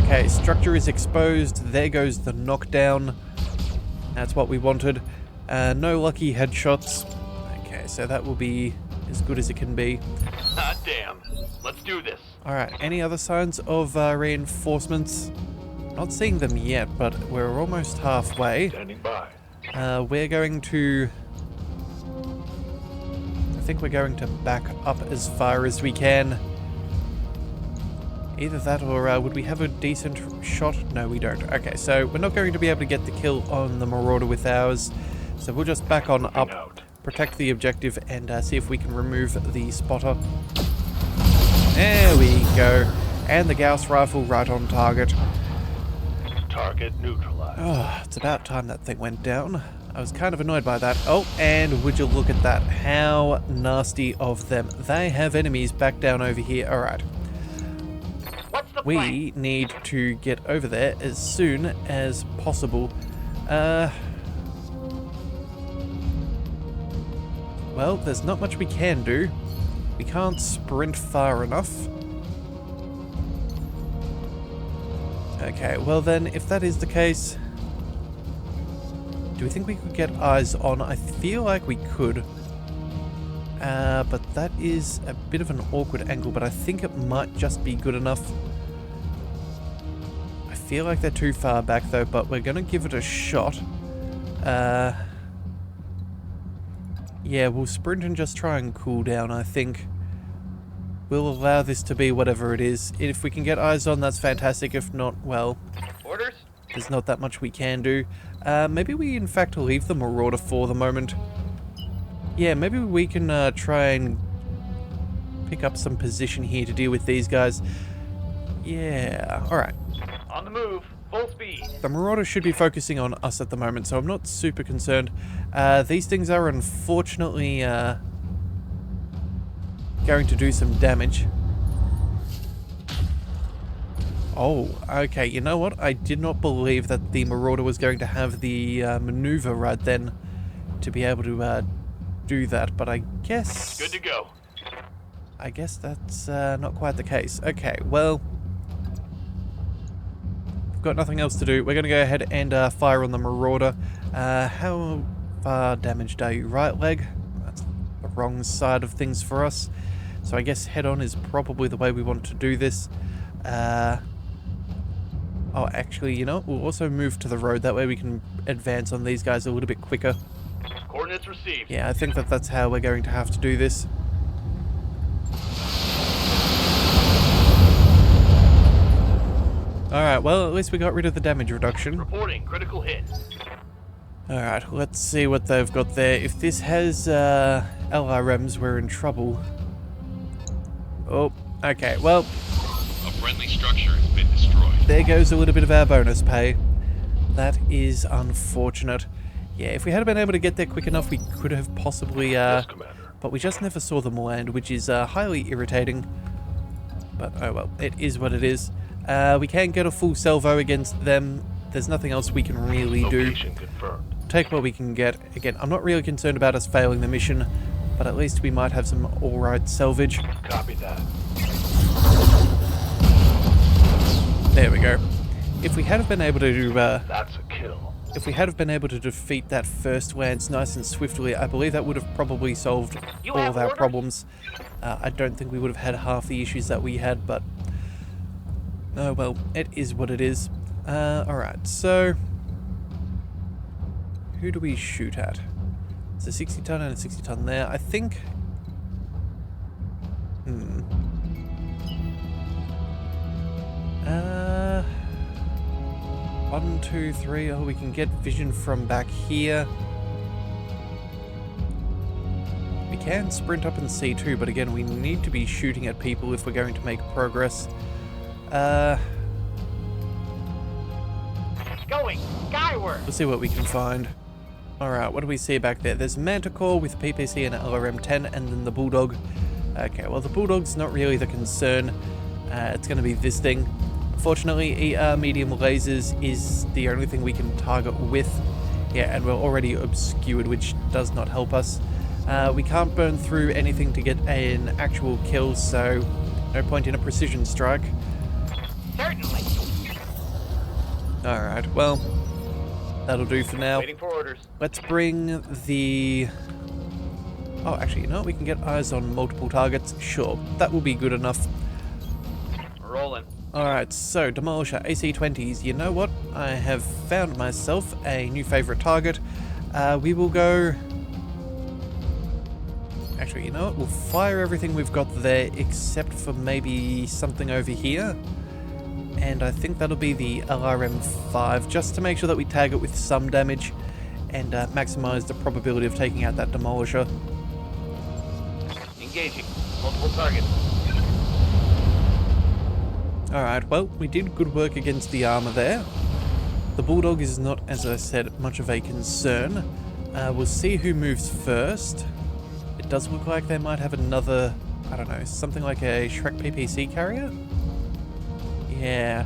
Okay, structure is exposed. There goes the knockdown. That's what we wanted. No lucky headshots. Okay, so that will be as good as it can be. Hot damn. Let's do this. Alright, any other signs of reinforcements? Not seeing them yet, but we're almost halfway. Standing by. We're going to... I think we're going to back up as far as we can. Either that or would we have a decent shot? No, we don't. Okay, so we're not going to be able to get the kill on the Marauder with ours. So we'll just back on up, protect the objective, and see if we can remove the spotter. There we go. And the Gauss rifle right on target. Target neutralized. Oh, it's about time that thing went down. I was kind of annoyed by that. Oh, and would you look at that? How nasty of them. They have enemies back down over here. Alright. What's the plan? We need to get over there as soon as possible. Well, there's not much we can do. We can't sprint far enough. Okay, well then, if that is the case... Do we think we could get eyes on? I feel like we could. But that is a bit of an awkward angle, but I think it might just be good enough. I feel like they're too far back though, but we're going to give it a shot. Yeah, we'll sprint and just try and cool down, I think. We'll allow this to be whatever it is. If we can get eyes on, that's fantastic. If not, well... Orders? There's not that much we can do. Maybe we in fact leave the Marauder for the moment. Yeah, maybe we can try and pick up some position here to deal with these guys. Yeah, alright. On the move. Full speed. The Marauder should be focusing on us at the moment, so I'm not super concerned. These things are unfortunately going to do some damage. Oh, okay, you know what? I did not believe that the Marauder was going to have the maneuver right then to be able to do that, but I guess... Good to go. I guess that's not quite the case. Okay, well... We've got nothing else to do. We're going to go ahead and fire on the Marauder. How far damaged are you? Right leg? That's the wrong side of things for us. So I guess head-on is probably the way we want to do this. Oh, actually, you know what? We'll also move to the road. That way we can advance on these guys a little bit quicker. Coordinates received. Yeah, I think that that's how we're going to have to do this. Alright, well, at least we got rid of the damage reduction. Reporting critical hit. Alright, let's see what they've got there. If this has LRMs, we're in trouble. Oh, okay, well... A friendly structure has been destroyed. There goes a little bit of our bonus pay. That is unfortunate. Yeah, if we had been able to get there quick enough, we could have possibly... Yes, Commander. But we just never saw them land, which is highly irritating. But, oh well, it is what it is. We can't get a full salvo against them. There's nothing else we can really do. Location confirmed. Take what we can get. Again, I'm not really concerned about us failing the mission, but at least we might have some alright salvage. Copy that. There we go. If we had been able to do, That's a kill. if we had been able to defeat that first lance nice and swiftly, I believe that would have probably solved You all have of our orders? problems. I don't think we would have had half the issues that we had, but oh well, it is what it is. Alright, so who do we shoot at? It's a 60 ton and a 60 ton there. I think 1, 2, 3. Oh, we can get vision from back here. We can sprint up and see too, but again, we need to be shooting at people if we're going to make progress. Going skyward. We'll see what we can find. Alright, what do we see back there? There's Manticore with PPC and LRM-10, and then the Bulldog. Okay, well, the Bulldog's not really the concern. It's going to be this thing. Fortunately, ER medium lasers is the only thing we can target with. Yeah, and we're already obscured, which does not help us. We can't burn through anything to get an actual kill, so no point in a precision strike. Certainly. Alright, well, that'll do for now. Waiting for orders. Let's bring the... Oh, actually, you know what? We can get eyes on multiple targets. Sure, that will be good enough. Rolling. Alright, so Demolisher AC-20s. You know what? I have found myself a new favorite target. We will go... Actually, you know what? We'll fire everything we've got there except for maybe something over here. And I think that'll be the LRM-5, just to make sure that we tag it with some damage and maximize the probability of taking out that Demolisher. Engaging. Multiple targets. Alright, well, we did good work against the armor there. The Bulldog is not, as I said, much of a concern. We'll see who moves first. It does look like they might have another, I don't know, something like a Shrek PPC carrier? Yeah,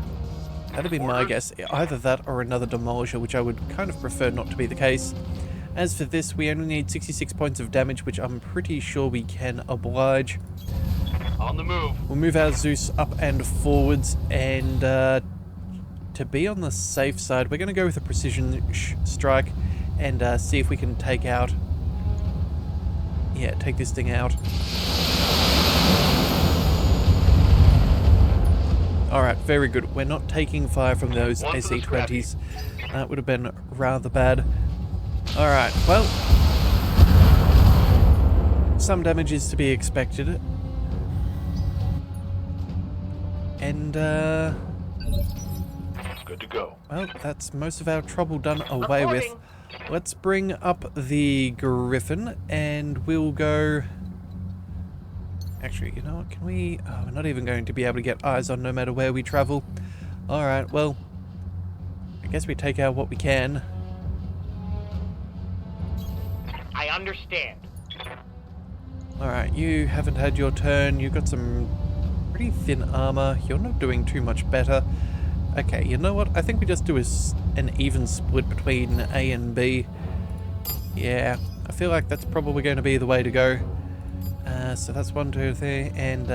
that'd be my guess. Either that or another Demolisher, which I would kind of prefer not to be the case. As for this, we only need 66 points of damage, which I'm pretty sure we can oblige. On the move. We'll move our Zeus up and forwards, and to be on the safe side, we're going to go with a precision strike and see if we can take out... Yeah, take this thing out. Alright, very good. We're not taking fire from those AC-20s. That would have been rather bad. Alright, well... Some damage is to be expected. And, Good to go. well, that's most of our trouble done away with. Let's bring up the Griffin, and we'll go... Actually, you know what, can we... Oh, we're not even going to be able to get eyes on no matter where we travel. Alright, well... I guess we take out what we can. I understand. Alright, you haven't had your turn. You've got some pretty thin armor. You're not doing too much better. Okay, you know what? I think we just do an even split between A and B. Yeah, I feel like that's probably going to be the way to go. So that's 1, 2, 3, and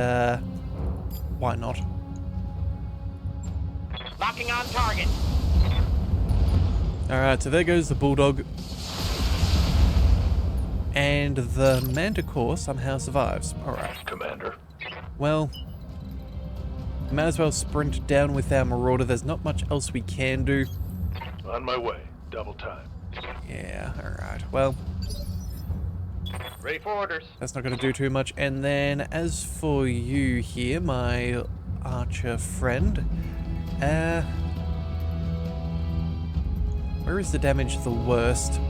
why not? Locking on target. Alright, so there goes the Bulldog. And the Manticore somehow survives. Alright. Commander. Well, might as well sprint down with our Marauder. There's not much else we can do. On my way. Double time. Yeah, alright. Well, Ready for orders. that's not going to do too much. And then as for you here, my archer friend, where is the damage the worst?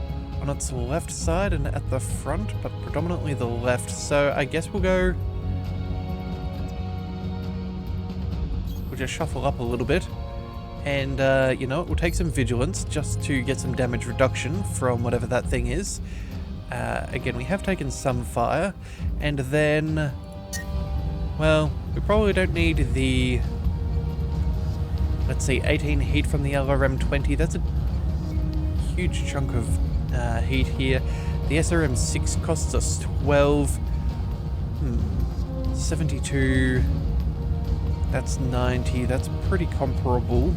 On its left side and at the front, but predominantly the left. So I guess we'll go... We'll just shuffle up a little bit. And, you know, we'll take some vigilance just to get some damage reduction from whatever that thing is. Again, we have taken some fire. And then... Well, we probably don't need the... Let's see, 18 heat from the LRM-20. That's a huge chunk of heat here. The SRM-6 costs us 12. 72. That's 90. That's pretty comparable.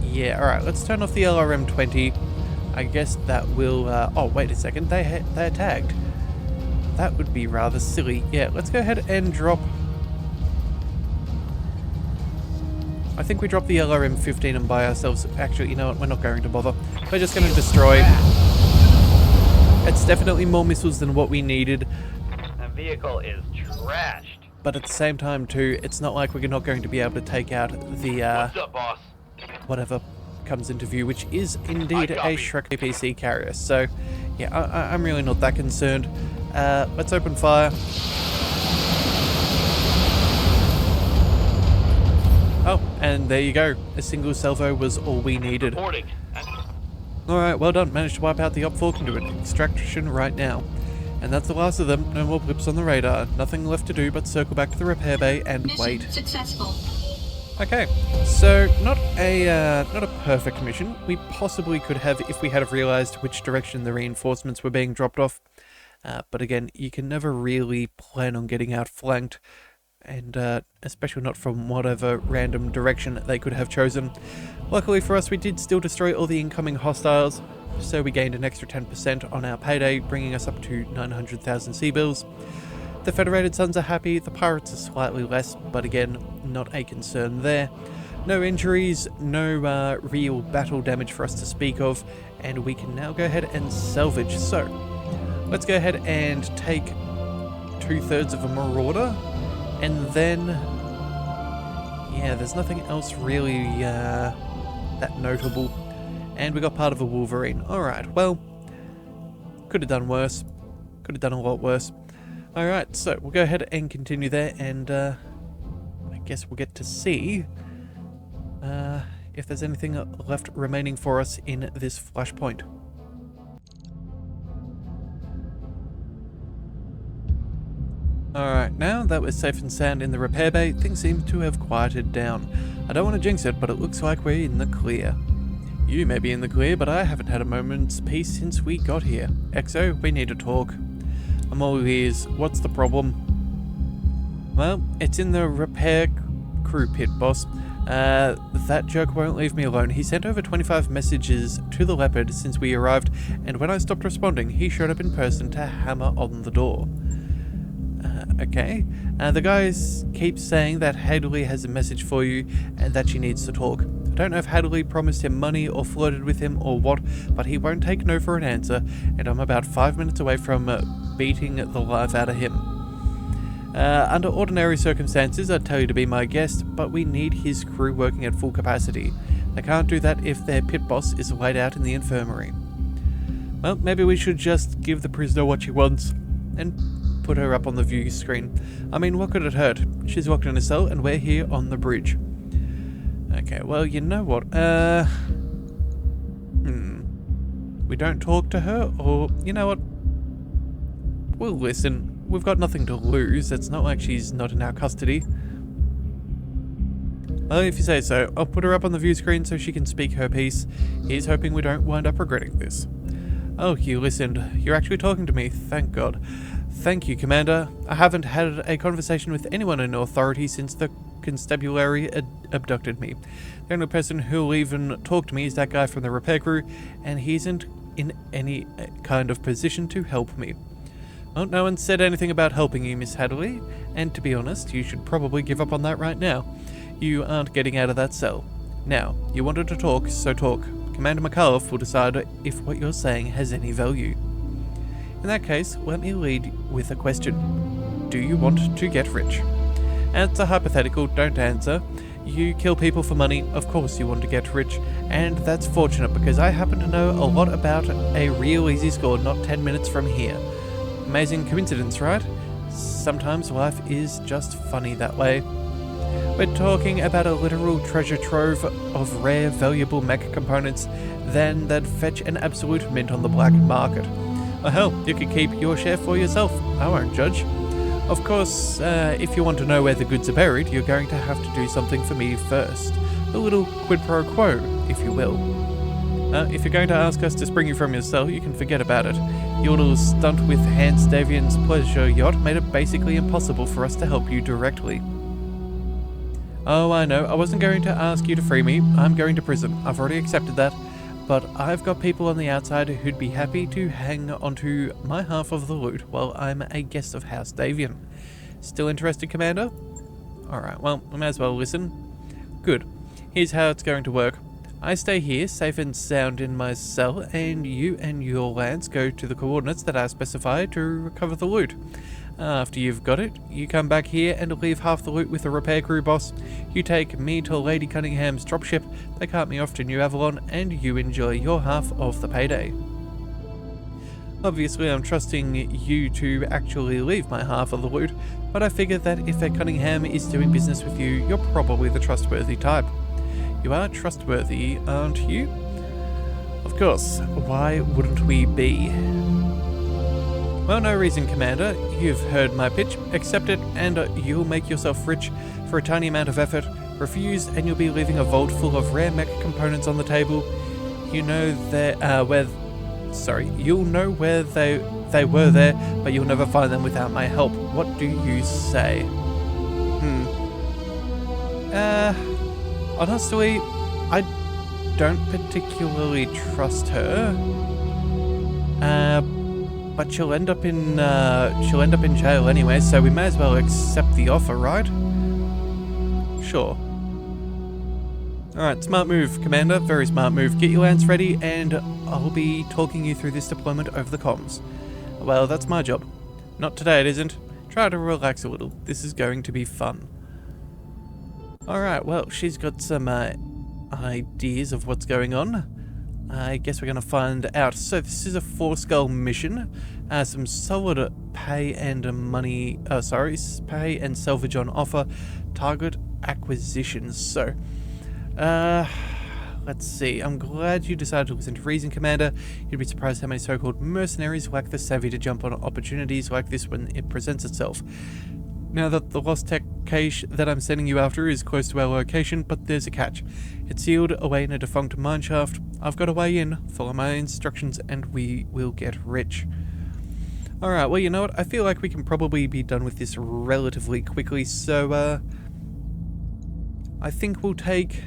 Yeah, alright, let's turn off the LRM-20. I guess that will... oh, wait a second. They're tagged. That would be rather silly. Yeah, let's go ahead and drop... I think we drop the LRM-15 and buy ourselves... Actually, you know what? We're not going to bother. We're just going to destroy. It's definitely more missiles than what we needed. That vehicle is trashed. But at the same time, too, it's not like we're not going to be able to take out the... What's up, boss? whatever comes into view, which is indeed a copy. Shrek APC carrier. So, yeah, I'm really not that concerned. Let's open fire. Oh, and there you go. A single salvo was all we needed. Reporting. Alright, well done. Managed to wipe out the op-fork and do an extraction right now. And that's the last of them. No more blips on the radar. Nothing left to do but circle back to the repair bay and Mission wait. successful. Okay, so not a perfect mission. We possibly could have if we had have realized which direction the reinforcements were being dropped off. But again, you can never really plan on getting outflanked, and especially not from whatever random direction they could have chosen. Luckily for us, we did still destroy all the incoming hostiles, so we gained an extra 10% on our payday, bringing us up to 900,000 C-bills. The Federated Suns are happy, the pirates are slightly less, but again, not a concern there. No injuries, no real battle damage for us to speak of, and we can now go ahead and salvage. So, let's go ahead and take 2/3 of a marauder, and then, yeah, there's nothing else really that notable. And we got part of a wolverine. Alright, well, could have done worse. Could have done a lot worse. Alright, so we'll go ahead and continue there, and I guess we'll get to see if there's anything left remaining for us in this flashpoint. Alright, now that we're safe and sound in the repair bay, things seem to have quieted down. I don't want to jinx it, but it looks like we're in the clear. You may be in the clear, but I haven't had a moment's peace since we got here. Exo, we need to talk. I'm all ears. What's the problem? Well, it's in the repair crew pit, boss. That jerk won't leave me alone. He sent over 25 messages to the Leopard since we arrived, and when I stopped responding, he showed up in person to hammer on the door. Okay. The guys keep saying that Hadley has a message for you and that she needs to talk. I don't know if Hadley promised him money or flirted with him or what, but he won't take no for an answer, and I'm about 5 minutes away from beating the life out of him. Under ordinary circumstances, I'd tell you to be my guest, but we need his crew working at full capacity. They can't do that if their pit boss is laid out in the infirmary. Well, maybe we should just give the prisoner what she wants and put her up on the view screen. I mean, what could it hurt? She's locked in a cell and we're here on the bridge. Okay, well, you know what? We don't talk to her, or you know what? We'll listen. We've got nothing to lose. It's not like she's not in our custody. Well, if you say so, I'll put her up on the view screen so she can speak her piece. Here's hoping we don't wind up regretting this. Oh, you listened. You're actually talking to me. Thank God. Thank you, Commander. I haven't had a conversation with anyone in authority since the constabulary abducted me. The only person who'll even talk to me is that guy from the repair crew, and he isn't in any kind of position to help me. Well, no one said anything about helping you, Miss Hadley, and to be honest, you should probably give up on that right now. You aren't getting out of that cell. Now, you wanted to talk, so talk. Commander McAuliffe will decide if what you're saying has any value. In that case, let me lead with a question. Do you want to get rich? It's a hypothetical, don't answer. You kill people for money, of course you want to get rich, and that's fortunate because I happen to know a lot about a real easy score not 10 minutes from here. Amazing coincidence, right? Sometimes life is just funny that way. We're talking about a literal treasure trove of rare, valuable mech components then that fetch an absolute mint on the black market. Well, hell, you could keep your share for yourself. I won't judge. Of course, if you want to know where the goods are buried, you're going to have to do something for me first. A little quid pro quo, if you will. If you're going to ask us to spring you from your cell, you can forget about it. Your little stunt with Hans Davian's pleasure yacht made it basically impossible for us to help you directly. Oh, I know, I wasn't going to ask you to free me. I'm going to prison. I've already accepted that. But I've got people on the outside who'd be happy to hang onto my half of the loot while I'm a guest of House Davian. Still interested, Commander? Alright, well, I may as well listen. Good. Here's how it's going to work. I stay here, safe and sound in my cell, and you and your Lance go to the coordinates that I specify to recover the loot. After you've got it, you come back here and leave half the loot with the repair crew boss. You take me to Lady Cunningham's dropship, they cart me off to New Avalon, and you enjoy your half of the payday. Obviously, I'm trusting you to actually leave my half of the loot, but I figure that if Cunningham is doing business with you, you're probably the trustworthy type. You are trustworthy, aren't you? Of course, why wouldn't we be? Well, no reason, Commander. You've heard my pitch. Accept it, and you'll make yourself rich for a tiny amount of effort. Refuse, and you'll be leaving a vault full of rare mech components on the table. You know you'll know where they were there, but you'll never find them without my help. What do you say? Honestly, I don't particularly trust her. but she'll end up in jail anyway, so we may as well accept the offer, right? Sure. Alright, smart move, Commander. Very smart move. Get your lance ready, and I'll be talking you through this deployment over the comms. Well, that's my job. Not today, it isn't. Try to relax a little. This is going to be fun. Alright, well, she's got some ideas of what's going on. I guess we're going to find out. So this is a 4-skull mission. Some solid pay and pay and salvage on offer. Target acquisitions. So, let's see. I'm glad you decided to listen to reason, Commander. You'd be surprised how many so-called mercenaries lack the savvy to jump on opportunities like this when it presents itself. Now that the lost tech cache that I'm sending you after is close to our location, but there's a catch. It's sealed away in a defunct mineshaft. I've got a way in, follow my instructions, and we will get rich. Alright, well, you know what? I feel like we can probably be done with this relatively quickly, so, I think we'll take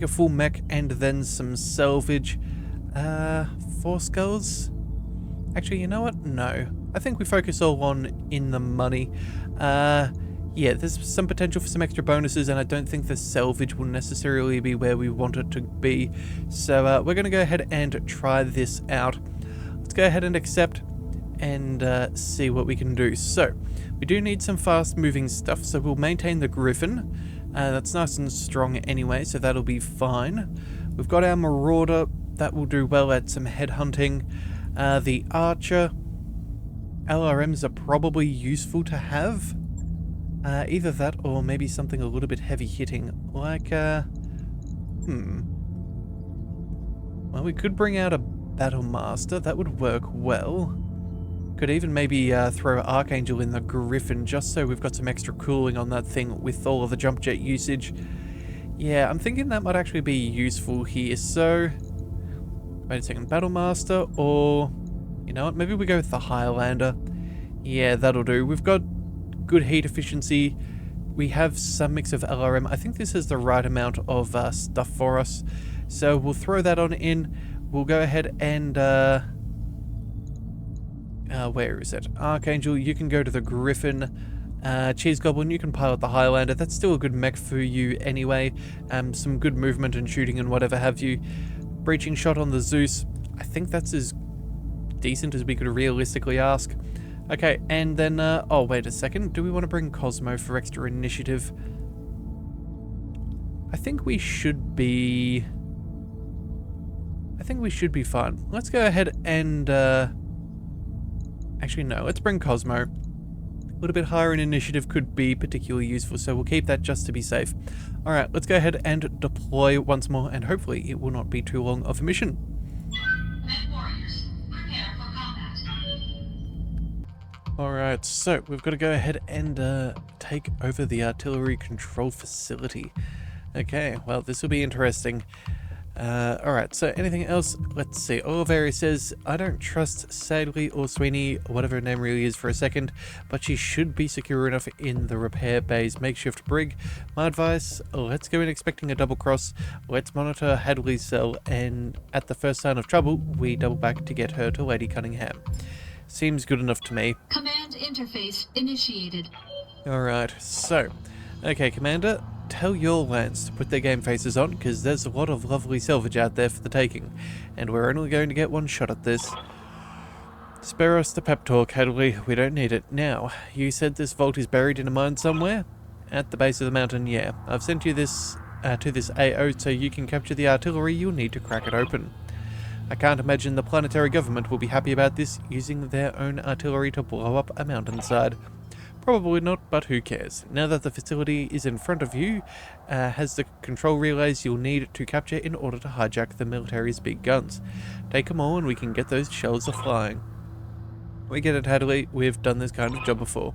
a full mech and then some salvage. 4 skulls? Actually, you know what? No. I think we focus all on in the money. Yeah, there's some potential for some extra bonuses, and I don't think the salvage will necessarily be where we want it to be. So we're going to go ahead and try this out. Let's go ahead and accept and see what we can do. So, we do need some fast-moving stuff, so we'll maintain the Griffin. That's nice and strong anyway, so that'll be fine. We've got our Marauder. That will do well at some headhunting. The Archer. LRMs are probably useful to have. Either that or maybe something a little bit heavy hitting, like, well, we could bring out a Battle Master. That would work well. Could even maybe throw Archangel in the Griffin just so we've got some extra cooling on that thing with all of the jump jet usage. Yeah, I'm thinking that might actually be useful here. So, wait a second, Battle Master, or you know what, maybe we go with the Highlander. Yeah, that'll do. We've got good heat efficiency. We have some mix of LRM. I think this is the right amount of stuff for us. So we'll throw that on in. We'll go ahead and where is it? Archangel, you can go to the Griffin. Cheese Goblin, you can pilot the Highlander. That's still a good mech for you anyway. Some good movement and shooting and whatever have you. Breaching shot on the Zeus. I think that's as decent as we could realistically ask. Okay, and then, oh, wait a second. Do we want to bring Cosmo for extra initiative? I think we should be fine. Let's go ahead and, actually, no, let's bring Cosmo. A little bit higher in initiative could be particularly useful, so we'll keep that just to be safe. Alright, let's go ahead and deploy once more, and hopefully it will not be too long of a mission. MechWarriors, prepare for combat. Alright, so we've got to go ahead and take over the artillery control facility. Okay, well, this will be interesting. Alright, so anything else? Let's see. Oliveri says, I don't trust Sadley or Sweeney, whatever her name really is, for a second, but she should be secure enough in the repair bay's makeshift brig. My advice, let's go in expecting a double cross. Let's monitor Hadley's cell, and at the first sign of trouble, we double back to get her to Lady Cunningham. Seems good enough to me. Command interface initiated. Alright, so, okay, Commander, tell your Lance to put their game faces on, because there's a lot of lovely salvage out there for the taking, and we're only going to get one shot at this. Spare us the pep talk, Hadley. We don't need it. Now, you said this vault is buried in a mine somewhere? At the base of the mountain, yeah. I've sent you this to this AO so you can capture the artillery. You'll need to crack it open. I can't imagine the planetary government will be happy about this, using their own artillery to blow up a mountainside. Probably not, but who cares? Now that the facility is in front of you, has the control relays you'll need to capture in order to hijack the military's big guns. Take them all and we can get those shells a-flying. We get it, Hadley. We've done this kind of job before.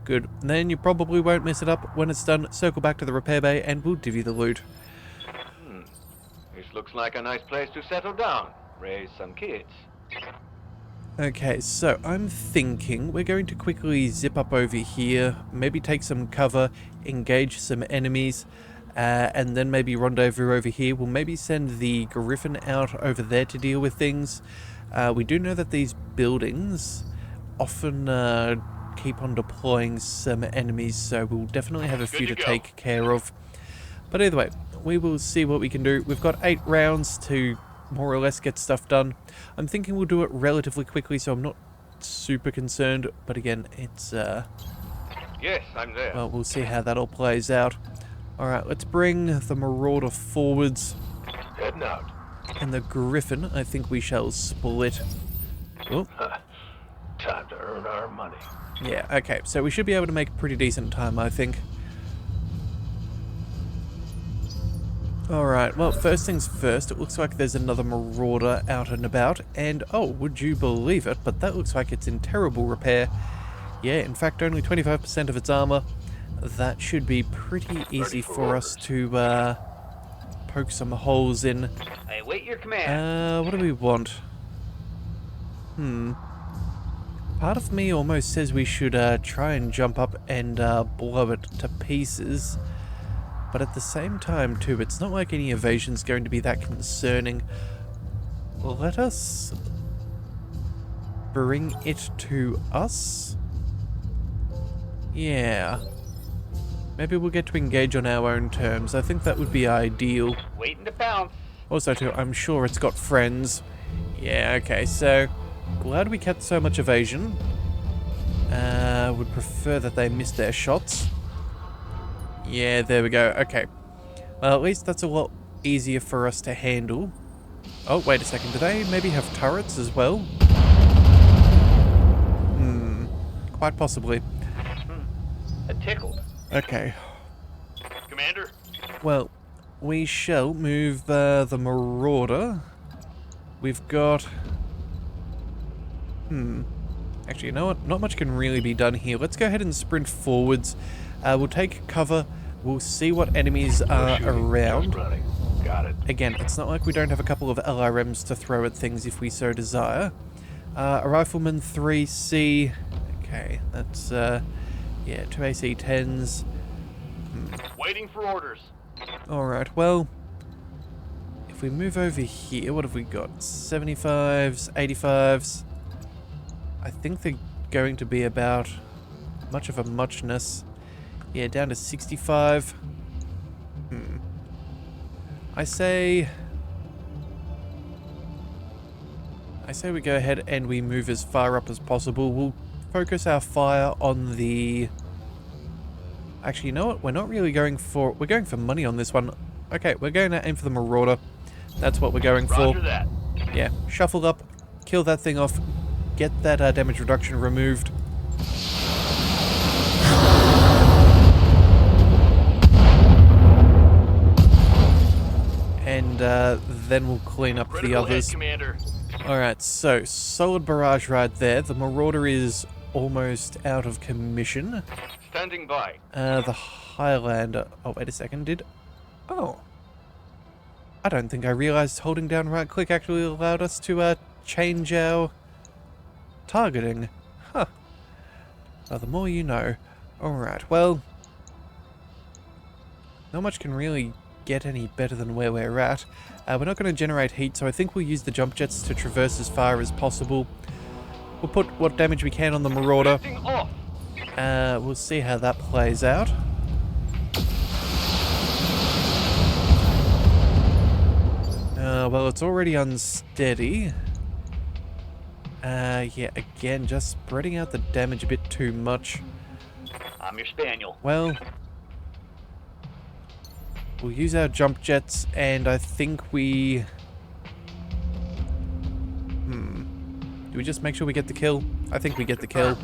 Good. Then you probably won't mess it up. When it's done, circle back to the repair bay and we'll divvy the loot. This looks like a nice place to settle down. Raise some kids. Okay, so I'm thinking we're going to quickly zip up over here, maybe take some cover, engage some enemies, and then maybe rendezvous over here. We'll maybe send the Griffin out over there to deal with things. We do know that these buildings often keep on deploying some enemies, so we'll definitely have a few to take care of. But either way, we will see what we can do. We've got 8 rounds to more or less get stuff done. I'm thinking we'll do it relatively quickly, so I'm not super concerned. But again, it's Yes, I'm there. well, we'll see how that all plays out. Alright, let's bring the Marauder forwards. Heading out. And the Griffin, I think we shall split. Oh, Time to earn our money. yeah, okay. So we should be able to make pretty decent time, I think. Alright, well, first things first, it looks like there's another Marauder out and about. And, oh, would you believe it, but that looks like it's in terrible repair. Yeah, in fact, only 25% of its armor. That should be pretty easy for us to poke some holes in. I await your command. What do we want? Part of me almost says we should try and jump up and blow it to pieces. But at the same time, too, it's not like any evasion's going to be that concerning. Let us bring it to us? Yeah. Maybe we'll get to engage on our own terms. I think that would be ideal. Waiting to pounce. Also, too, I'm sure it's got friends. Yeah, okay, so glad we kept so much evasion. Would prefer that they missed their shots. Yeah, there we go. Okay. Well, at least that's a lot easier for us to handle. Oh, wait a second. Do they maybe have turrets as well? Quite possibly. Tickled. Okay. Commander? Well, we shall move the Marauder. We've got... Actually, you know what? Not much can really be done here. Let's go ahead and sprint forwards. We'll take cover. We'll see what enemies are around. Just running. Got it. Again, it's not like we don't have a couple of LRMs to throw at things if we so desire. A Rifleman 3C. Okay, that's, yeah, 2 AC-10s. Waiting for orders. Alright, well, if we move over here, what have we got? 75s, 85s. I think they're going to be about much of a muchness. Yeah, down to 65. I say we go ahead and we move as far up as possible. We'll focus our fire on the... Actually, you know what? We're not really going for... We're going for money on this one. Okay, we're going to aim for the Marauder. That's what we're going for. Roger that. Yeah, shuffle up, kill that thing off, get that damage reduction removed. And then we'll clean up the others. Commander. Alright, so solid barrage right there. The Marauder is almost out of commission. Standing by. The Highlander... Oh, wait a second, Oh. I don't think I realized holding down right click actually allowed us to change our targeting. Huh. Well, the more you know. Alright, well... Not much can really get any better than where we're at. We're not going to generate heat, so I think we'll use the jump jets to traverse as far as possible. We'll put what damage we can on the Marauder. Lifting off. We'll see how that plays out. Well, it's already unsteady. Yeah, again, just spreading out the damage a bit too much. I'm your spaniel. Well, we'll use our jump jets, and I think we... Do we just make sure we get the kill? I think we get the kill.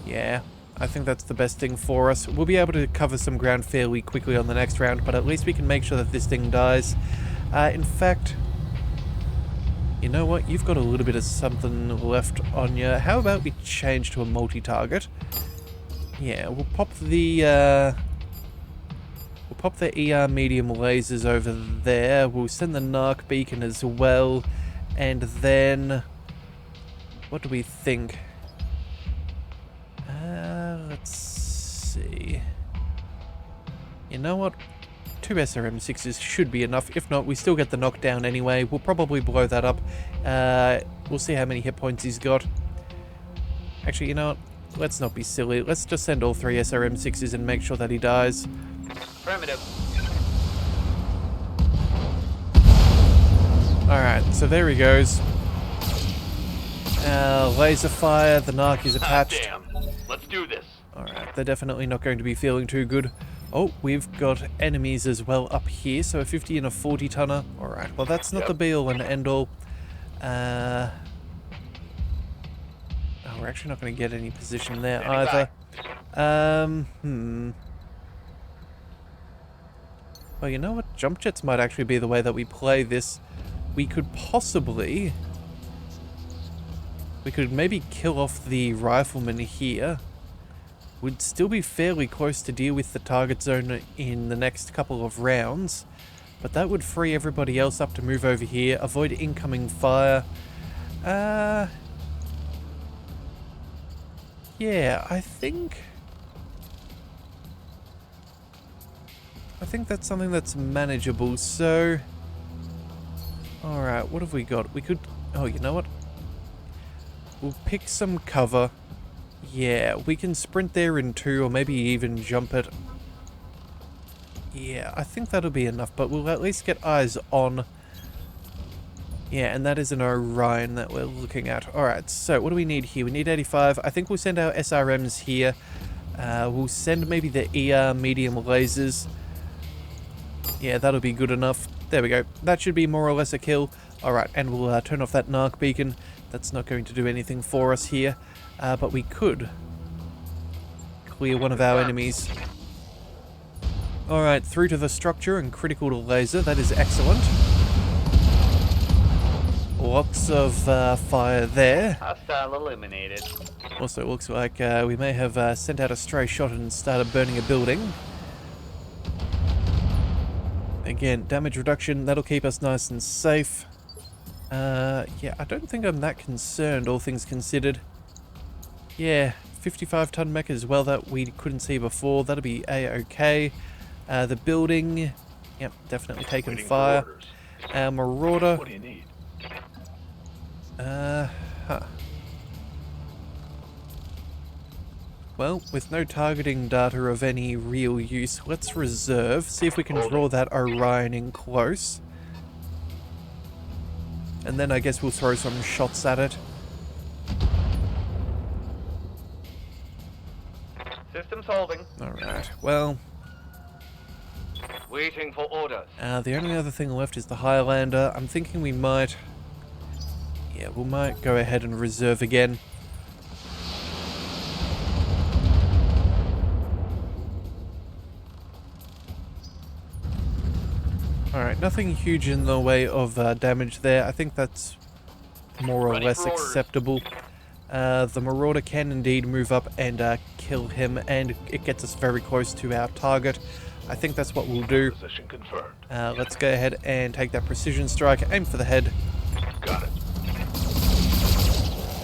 Yeah, I think that's the best thing for us. We'll be able to cover some ground fairly quickly on the next round, but at least we can make sure that this thing dies. In fact, you know what? You've got a little bit of something left on you. How about we change to a multi-target? Yeah, we'll pop the ER medium lasers over there. We'll send the narc beacon as well, and then what do we think? Let's see. You know what? 2 SRM6s should be enough. If not, we still get the knockdown anyway. We'll probably blow that up. We'll see how many hit points he's got. Actually, you know what? Let's not be silly. Let's just send all 3 SRM6s and make sure that he dies. Affirmative. Alright, so there he goes. Laser fire, the narc is attached. Damn. Let's do this. Alright, they're definitely not going to be feeling too good. Oh, we've got enemies as well up here, so a 50 and a 40 tonner. Alright, well that's not the be all and end all. Oh, we're actually not going to get any position there either. Well, you know what? Jump jets might actually be the way that we play this. We could possibly... We could maybe kill off the rifleman here. Would still be fairly close to deal with the target zone in the next couple of rounds. But that would free everybody else up to move over here. Avoid incoming fire. Yeah, I think that's something that's manageable. So... Alright, what have we got? We could... Oh, you know what? We'll pick some cover. Yeah, we can sprint there in 2 or maybe even jump it. Yeah, I think that'll be enough, but we'll at least get eyes on. Yeah, and that is an Orion that we're looking at. Alright, so what do we need here? We need 85. I think we'll send our SRMs here. We'll send maybe the ER medium lasers. Yeah, that'll be good enough. There we go. That should be more or less a kill. Alright, and we'll turn off that narc beacon. That's not going to do anything for us here. But we could clear one of our enemies. Alright, through to the structure and critical to laser. That is excellent. Lots of fire there. Hostile eliminated. Also, looks like we may have sent out a stray shot and started burning a building. Again, damage reduction, that'll keep us nice and safe. Yeah, I don't think I'm that concerned, all things considered. Yeah, 55-ton mech as well that we couldn't see before. That'll be A-okay. The building, yep, definitely taking fire. Our Marauder. What do you need? Well, with no targeting data of any real use, let's reserve. See if we can draw that Orion in close. And then I guess we'll throw some shots at it. Systems holding. Alright, well... Waiting for orders. The only other thing left is the Highlander. I'm thinking we might... Yeah, we might go ahead and reserve again. Alright, nothing huge in the way of damage there. I think that's more or less acceptable. The Marauder can indeed move up and kill him, and it gets us very close to our target. I think that's what we'll do. Position confirmed. Let's go ahead and take that precision strike, aim for the head. Got it.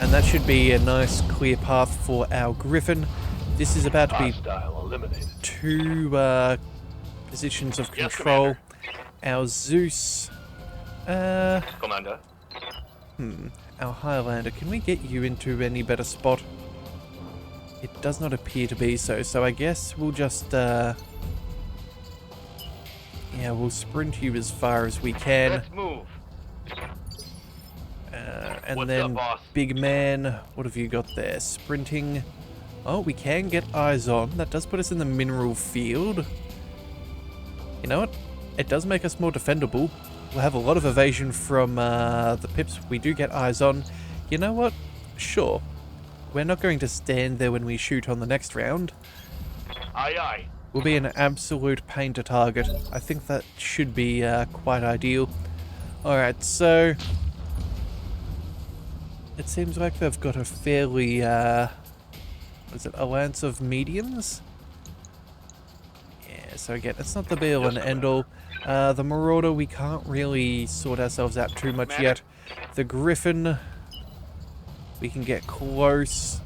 And that should be a nice clear path for our Griffin. This is about to be Hostile eliminated. 2 positions of control. Our Zeus. Commander. Our Highlander. Can we get you into any better spot? It does not appear to be so. So I guess we'll just, yeah, we'll sprint you as far as we can. Let's move. And What's then, up, boss? big man, what have you got there? Sprinting. Oh, we can get eyes on. That does put us in the mineral field. You know what? It does make us more defendable. We'll have a lot of evasion from the pips we do get eyes on. You know what? Sure. We're not going to stand there when we shoot on the next round. Aye, aye. Will be an absolute pain to target. I think that should be quite ideal. Alright, so... It seems like they've got a fairly... is it a lance of mediums? Yeah, so again, it's not the be-all and end-all. The Marauder, we can't really sort ourselves out too much yet. The Griffin, we can get close.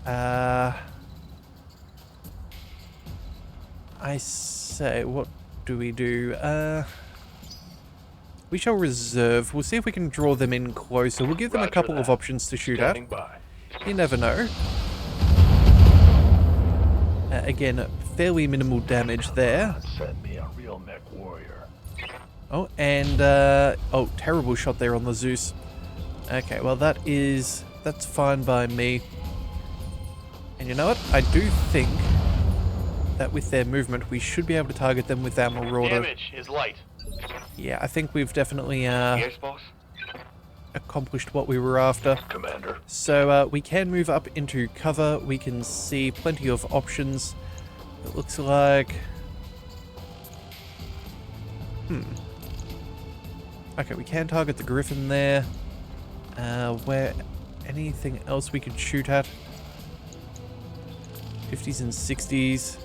I say, what do we do? We shall reserve. We'll see if we can draw them in closer. We'll give them a Roger couple of that. options to shoot at. Standing by. You never know. Again, fairly minimal damage there. Send me a real MechWarrior. Oh, and, oh, terrible shot there on the Zeus. Okay, well that's fine by me. And you know what? I do think that with their movement, we should be able to target them with our Marauder. Damage is light. Yeah, I think we've definitely, Yes, boss? accomplished what we were after. Commander. So, we can move up into cover. We can see plenty of options. It looks like... Okay, we can target the Griffin there. Where... Anything else we could shoot at? 50s and 60s.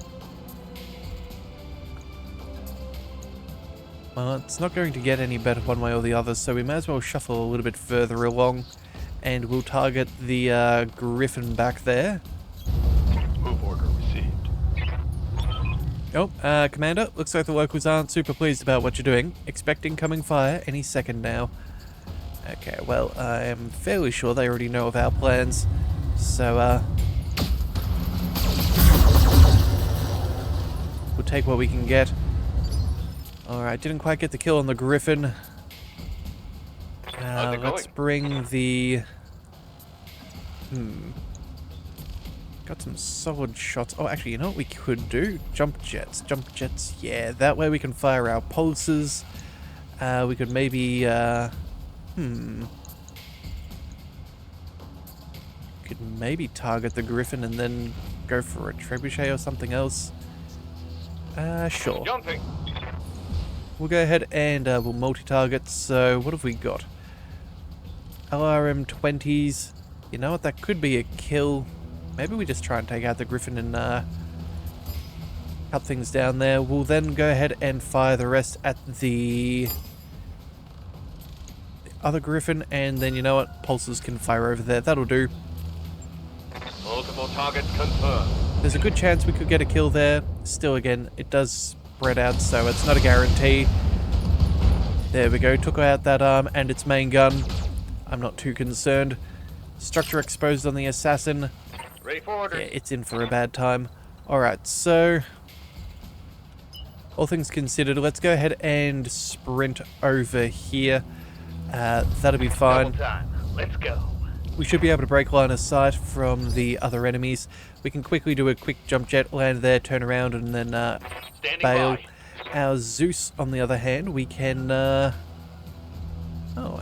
Well, it's not going to get any better one way or the other, so we may as well shuffle a little bit further along. And we'll target the Griffin back there. Move order received. Oh, Commander, looks like the locals aren't super pleased about what you're doing. Expect incoming fire any second now. Okay, well, I am fairly sure they already know of our plans. So, we'll take what we can get. Alright, didn't quite get the kill on the Griffin. Let's bring the... Got some solid shots. Oh, actually, you know what we could do? Jump jets. Jump jets, yeah. That way we can fire our pulses. We could maybe... Could maybe target the Griffin and then go for a trebuchet or something else. Sure. Jumping. We'll go ahead and we'll multi-target. So, what have we got? LRM-20s. You know what? That could be a kill. Maybe we just try and take out the Griffin and cut things down there. We'll then go ahead and fire the rest at the other Griffin, and then you know what? Pulses can fire over there. That'll do. Multiple targets confirmed. There's a good chance we could get a kill there. Still, again, it does spread out, so it's not a guarantee. There we go. Took out that arm and its main gun. I'm not too concerned. Structure exposed on the assassin. Ready for orders. Yeah, it's in for a bad time. Alright, so... all things considered, let's go ahead and sprint over here. That'll be fine. Double time. Let's go. We should be able to break line of sight from the other enemies. We can quickly do a quick jump jet, land there, turn around, and then Standing bail. by. Our Zeus, on the other hand, we can... Oh,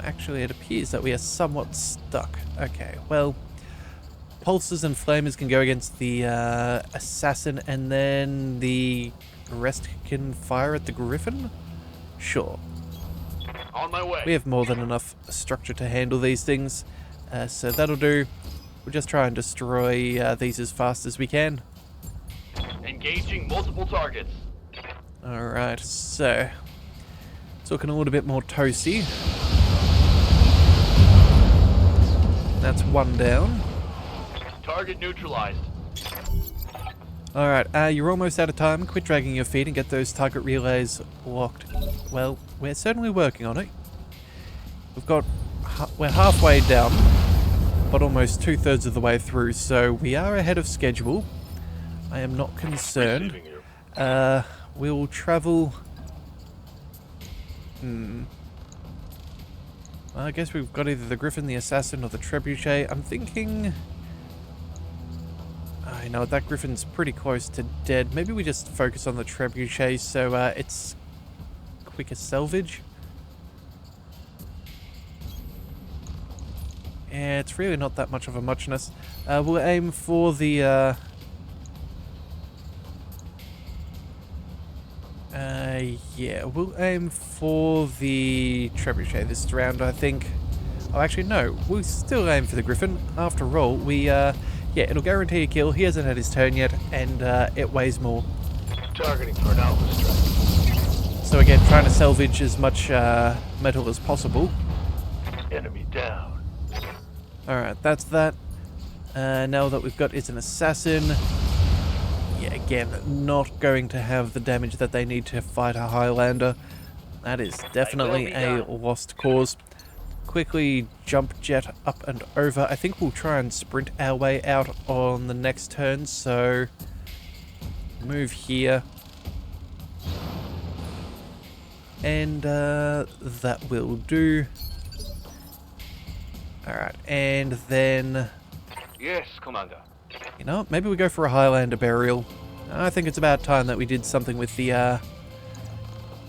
actually, it appears that we are somewhat stuck. Okay, well... Pulses and flamers can go against the assassin, and then the rest can fire at the Griffin? Sure. On my way. We have more than enough structure to handle these things, so that'll do. We'll just try and destroy these as fast as we can. Engaging multiple targets. Alright, so... it's looking a little bit more toasty. That's one down. Target neutralized. Alright, you're almost out of time. Quit dragging your feet and get those target relays locked. Well, we're certainly working on it. We're halfway down, but almost 2/3 of the way through, so we are ahead of schedule. I am not concerned. Receiving you. We'll travel... Well, I guess we've got either the Griffin, the Assassin, or the Trebuchet. I'm thinking... I know that Griffin's pretty close to dead. Maybe we just focus on the Trebuchet so it's quicker salvage. Yeah, it's really not that much of a muchness. We'll aim for the... yeah, we'll aim for the Trebuchet this round, I think. Oh, actually, no. We'll still aim for the Griffin. After all, we, yeah, it'll guarantee a kill. He hasn't had his turn yet, and it weighs more. Targeting for an alpha strike. So again, trying to salvage as much metal as possible. Enemy down. Alright, that's that. Now that we've got it's an assassin. Yeah, again, not going to have the damage that they need to fight a Highlander. That is definitely a lost cause. Quickly jump jet up and over. I think we'll try and sprint our way out on the next turn, so move here. And that will do. Alright, and then, Yes, Commander. you know, maybe we go for a Highlander burial. I think it's about time that we did something with the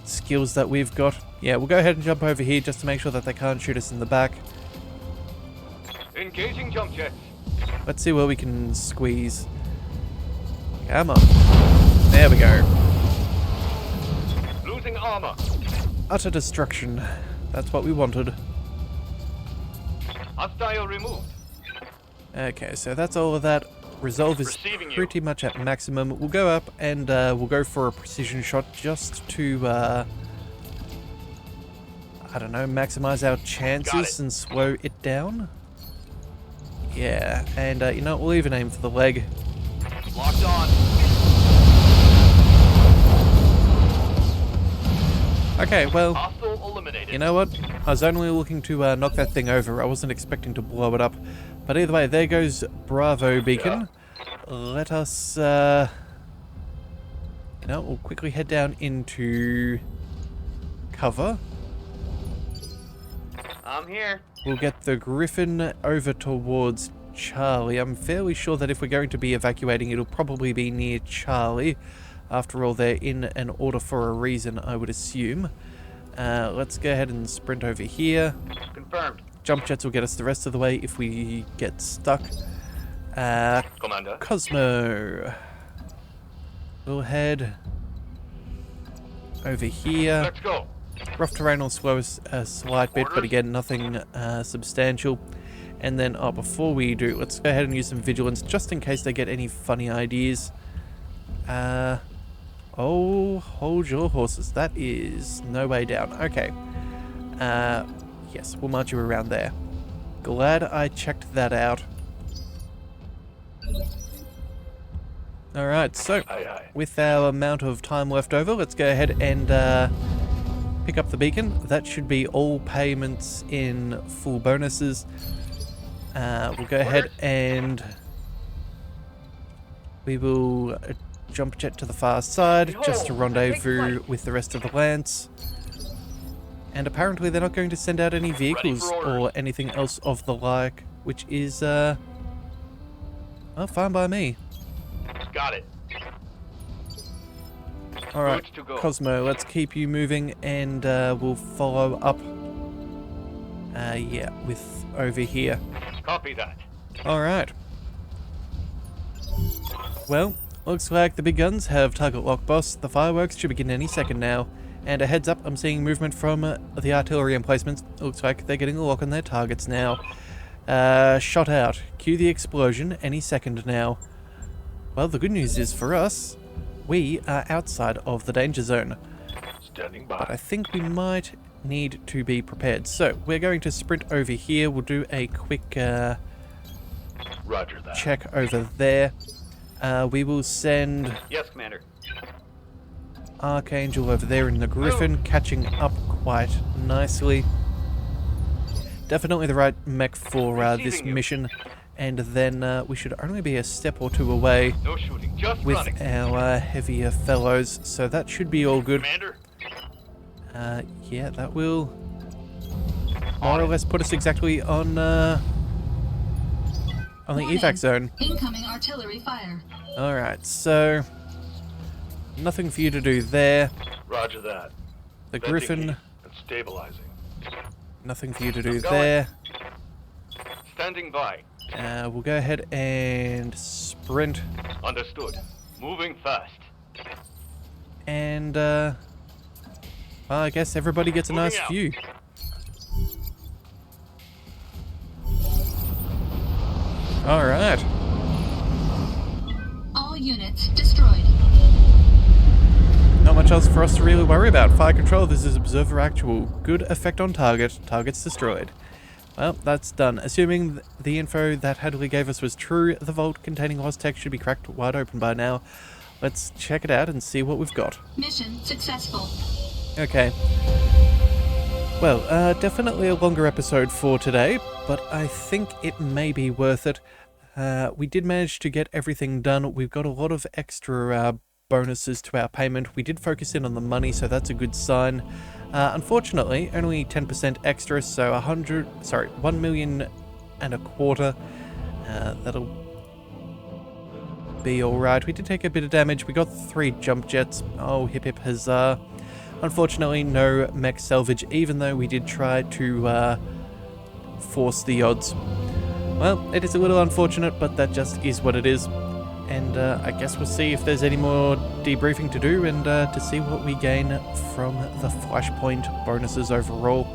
skills that we've got. Yeah, we'll go ahead and jump over here just to make sure that they can't shoot us in the back. Engaging jump jets. Let's see where we can squeeze. Come on. There we go. Losing armor. Utter destruction. That's what we wanted. Hostile removed. Okay, so that's all of that. Resolve is Receiving you. pretty much at maximum. We'll go up and we'll go for a precision shot just to, I don't know, maximize our chances and slow it down. Yeah, and you know, we'll even aim for the leg. Locked on. Okay, well, Hostile eliminated. you know what? I was only looking to knock that thing over. I wasn't expecting to blow it up. But either way, there goes Bravo Beacon. Let us, you know, we'll quickly head down into cover. I'm here. We'll get the Griffin over towards Charlie. I'm fairly sure that if we're going to be evacuating, it'll probably be near Charlie. After all, they're in an order for a reason, I would assume. Let's go ahead and sprint over here. Confirmed. Jump jets will get us the rest of the way if we get stuck. Commander. Cosmo. We'll head over here. Let's go. Rough terrain will slow us a slight bit, but again, nothing substantial. And then, before we do, let's go ahead and use some vigilance, just in case they get any funny ideas. Oh, hold your horses. That is no way down. Okay. Yes, we'll march you around there. Glad I checked that out. Alright, so, Aye, aye. with our amount of time left over, let's go ahead and pick up the beacon. That should be all payments in full bonuses. We'll go ahead and we will jump jet to the far side just to rendezvous with the rest of the Lance. And apparently they're not going to send out any vehicles or anything else of the like, which is well, fine by me. Got it. Alright, Good to go. Cosmo, let's keep you moving and we'll follow up, yeah, with over here. Copy that. Alright. Well, looks like the big guns have target lock, boss. The fireworks should begin any second now. And a heads up, I'm seeing movement from the artillery emplacements. Looks like they're getting a lock on their targets now. Shot out. Cue the explosion any second now. Well, the good news is for us, we are outside of the danger zone. Standing But I by. think we might need to be prepared. So, we're going to sprint over here. We'll do a quick Roger that. check over there. We will send Yes, Commander. Archangel over there in the Griffin, catching up quite nicely. Definitely the right mech for this Receiving you. mission. And then we should only be a step or two away No shooting. Just with running. our heavier fellows. So that should be all good. Commander. Yeah, that will more or less put us exactly on the evac zone. Incoming artillery fire. Alright, so nothing for you to do there. Roger that. The Venting Griffin, heat and stabilizing. nothing for you to do Going. there. Standing by. We'll go ahead and sprint. Understood. Moving fast. And, well, I guess everybody gets a Moving nice out. view. Alright. All units destroyed. Not much else for us to really worry about. Fire control, this is Observer Actual. Good effect on target. Target's destroyed. Well, that's done. Assuming the info that Hadley gave us was true, the vault containing lost tech should be cracked wide open by now. let's check it out and see what we've got. Mission successful. Okay. Well, definitely a longer episode for today, but I think it may be worth it. We did manage to get everything done. We've got a lot of extra bonuses to our payment. We did focus in on the money, so that's a good sign. Unfortunately, only 10% extra, so 1 million and a quarter. That'll be alright. We did take a bit of damage. We got 3 jump jets. Oh, hip hip huzzah. Unfortunately, no mech salvage, even though we did try to force the odds. Well, it is a little unfortunate, but that just is what it is. And I guess we'll see if there's any more debriefing to do and to see what we gain from the Flashpoint bonuses overall.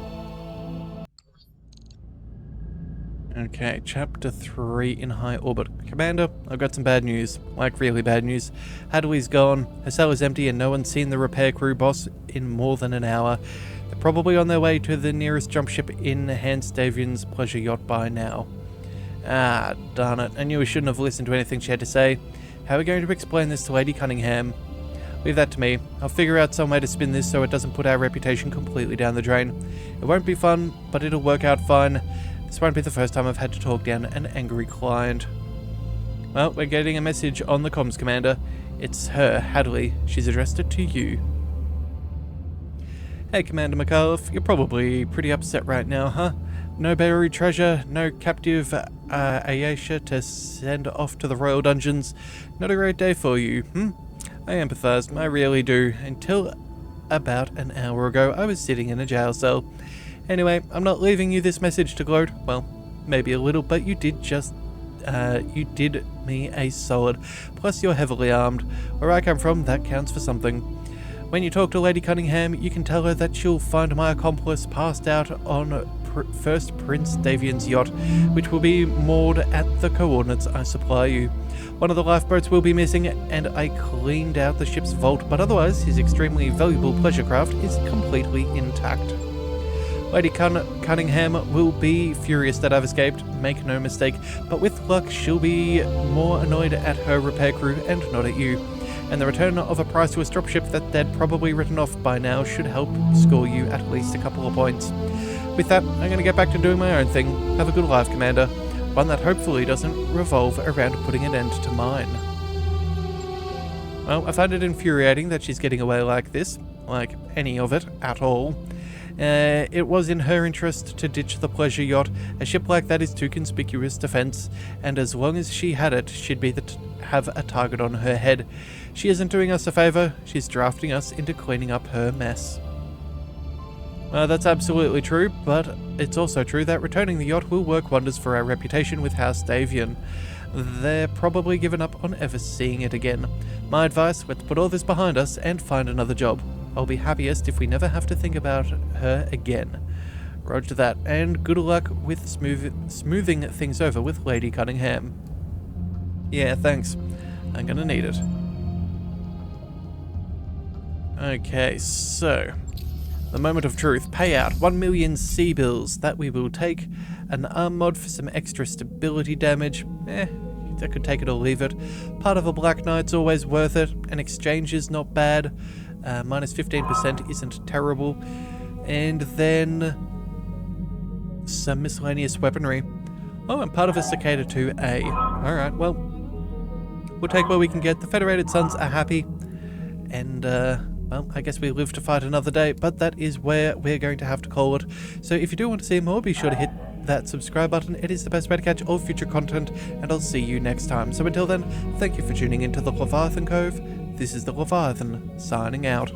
Okay, Chapter 3 in high orbit. Commander, I've got some bad news. Like, really bad news. Hadley's gone, her cell is empty, and no one's seen the repair crew boss in more than an hour. They're probably on their way to the nearest jump ship in Hans Davian's pleasure yacht by now. Ah, darn it. I knew we shouldn't have listened to anything she had to say. How are we going to explain this to Lady Cunningham? Leave that to me. I'll figure out some way to spin this so it doesn't put our reputation completely down the drain. It won't be fun, but it'll work out fine. This won't be the first time I've had to talk down an angry client. Well, we're getting a message on the comms, Commander. It's her, Hadley. She's addressed it to you. Hey, Commander McAuliffe. You're probably pretty upset right now, huh? No buried treasure, no captive Ayesha to send off to the royal dungeons. Not a great day for you, I empathise, I really do. Until about an hour ago, I was sitting in a jail cell. Anyway, I'm not leaving you this message to gloat. Well, maybe a little, but you did me a solid. Plus, you're heavily armed. Where I come from, that counts for something. When you talk to Lady Cunningham, you can tell her that she'll find my accomplice passed out on First Prince Davian's yacht, which will be moored at the coordinates I supply you. One of the lifeboats will be missing, and I cleaned out the ship's vault, but otherwise his extremely valuable pleasure craft is completely intact. Lady Cunningham will be furious that I've escaped, make no mistake, but with luck she'll be more annoyed at her repair crew and not at you. And the return of a priceless dropship that they'd probably written off by now should help score you at least a couple of points. With that, I'm going to get back to doing my own thing. Have a good life, Commander. One that hopefully doesn't revolve around putting an end to mine. Well, I find it infuriating that she's getting away like this, like any of it at all. It was in her interest to ditch the pleasure yacht. A ship like that is too conspicuous defense, and as long as she had it, she'd be have a target on her head. She isn't doing us a favor, she's drafting us into cleaning up her mess. That's absolutely true, but it's also true that returning the yacht will work wonders for our reputation with House Davian. They're probably given up on ever seeing it again. My advice, let's put all this behind us and find another job. I'll be happiest if we never have to think about her again. Roger that, and good luck with smoothing things over with Lady Cunningham. Yeah, thanks. I'm gonna need it. Okay, so the moment of truth. Payout 1 million sea bills. That we will take. An arm mod for some extra stability damage. I could take it or leave it. Part of a Black Knight's always worth it. An exchange is not bad. Minus 15% isn't terrible. And then some miscellaneous weaponry. Oh, and part of a Cicada 2A. Alright, well, we'll take what we can get. The Federated Suns are happy. And, well, I guess we live to fight another day, but that is where we're going to have to call it. So if you do want to see more, be sure to hit that subscribe button. It is the best way to catch all future content, and I'll see you next time. So until then, thank you for tuning into the Leviathan Cove. This is the Leviathan, signing out.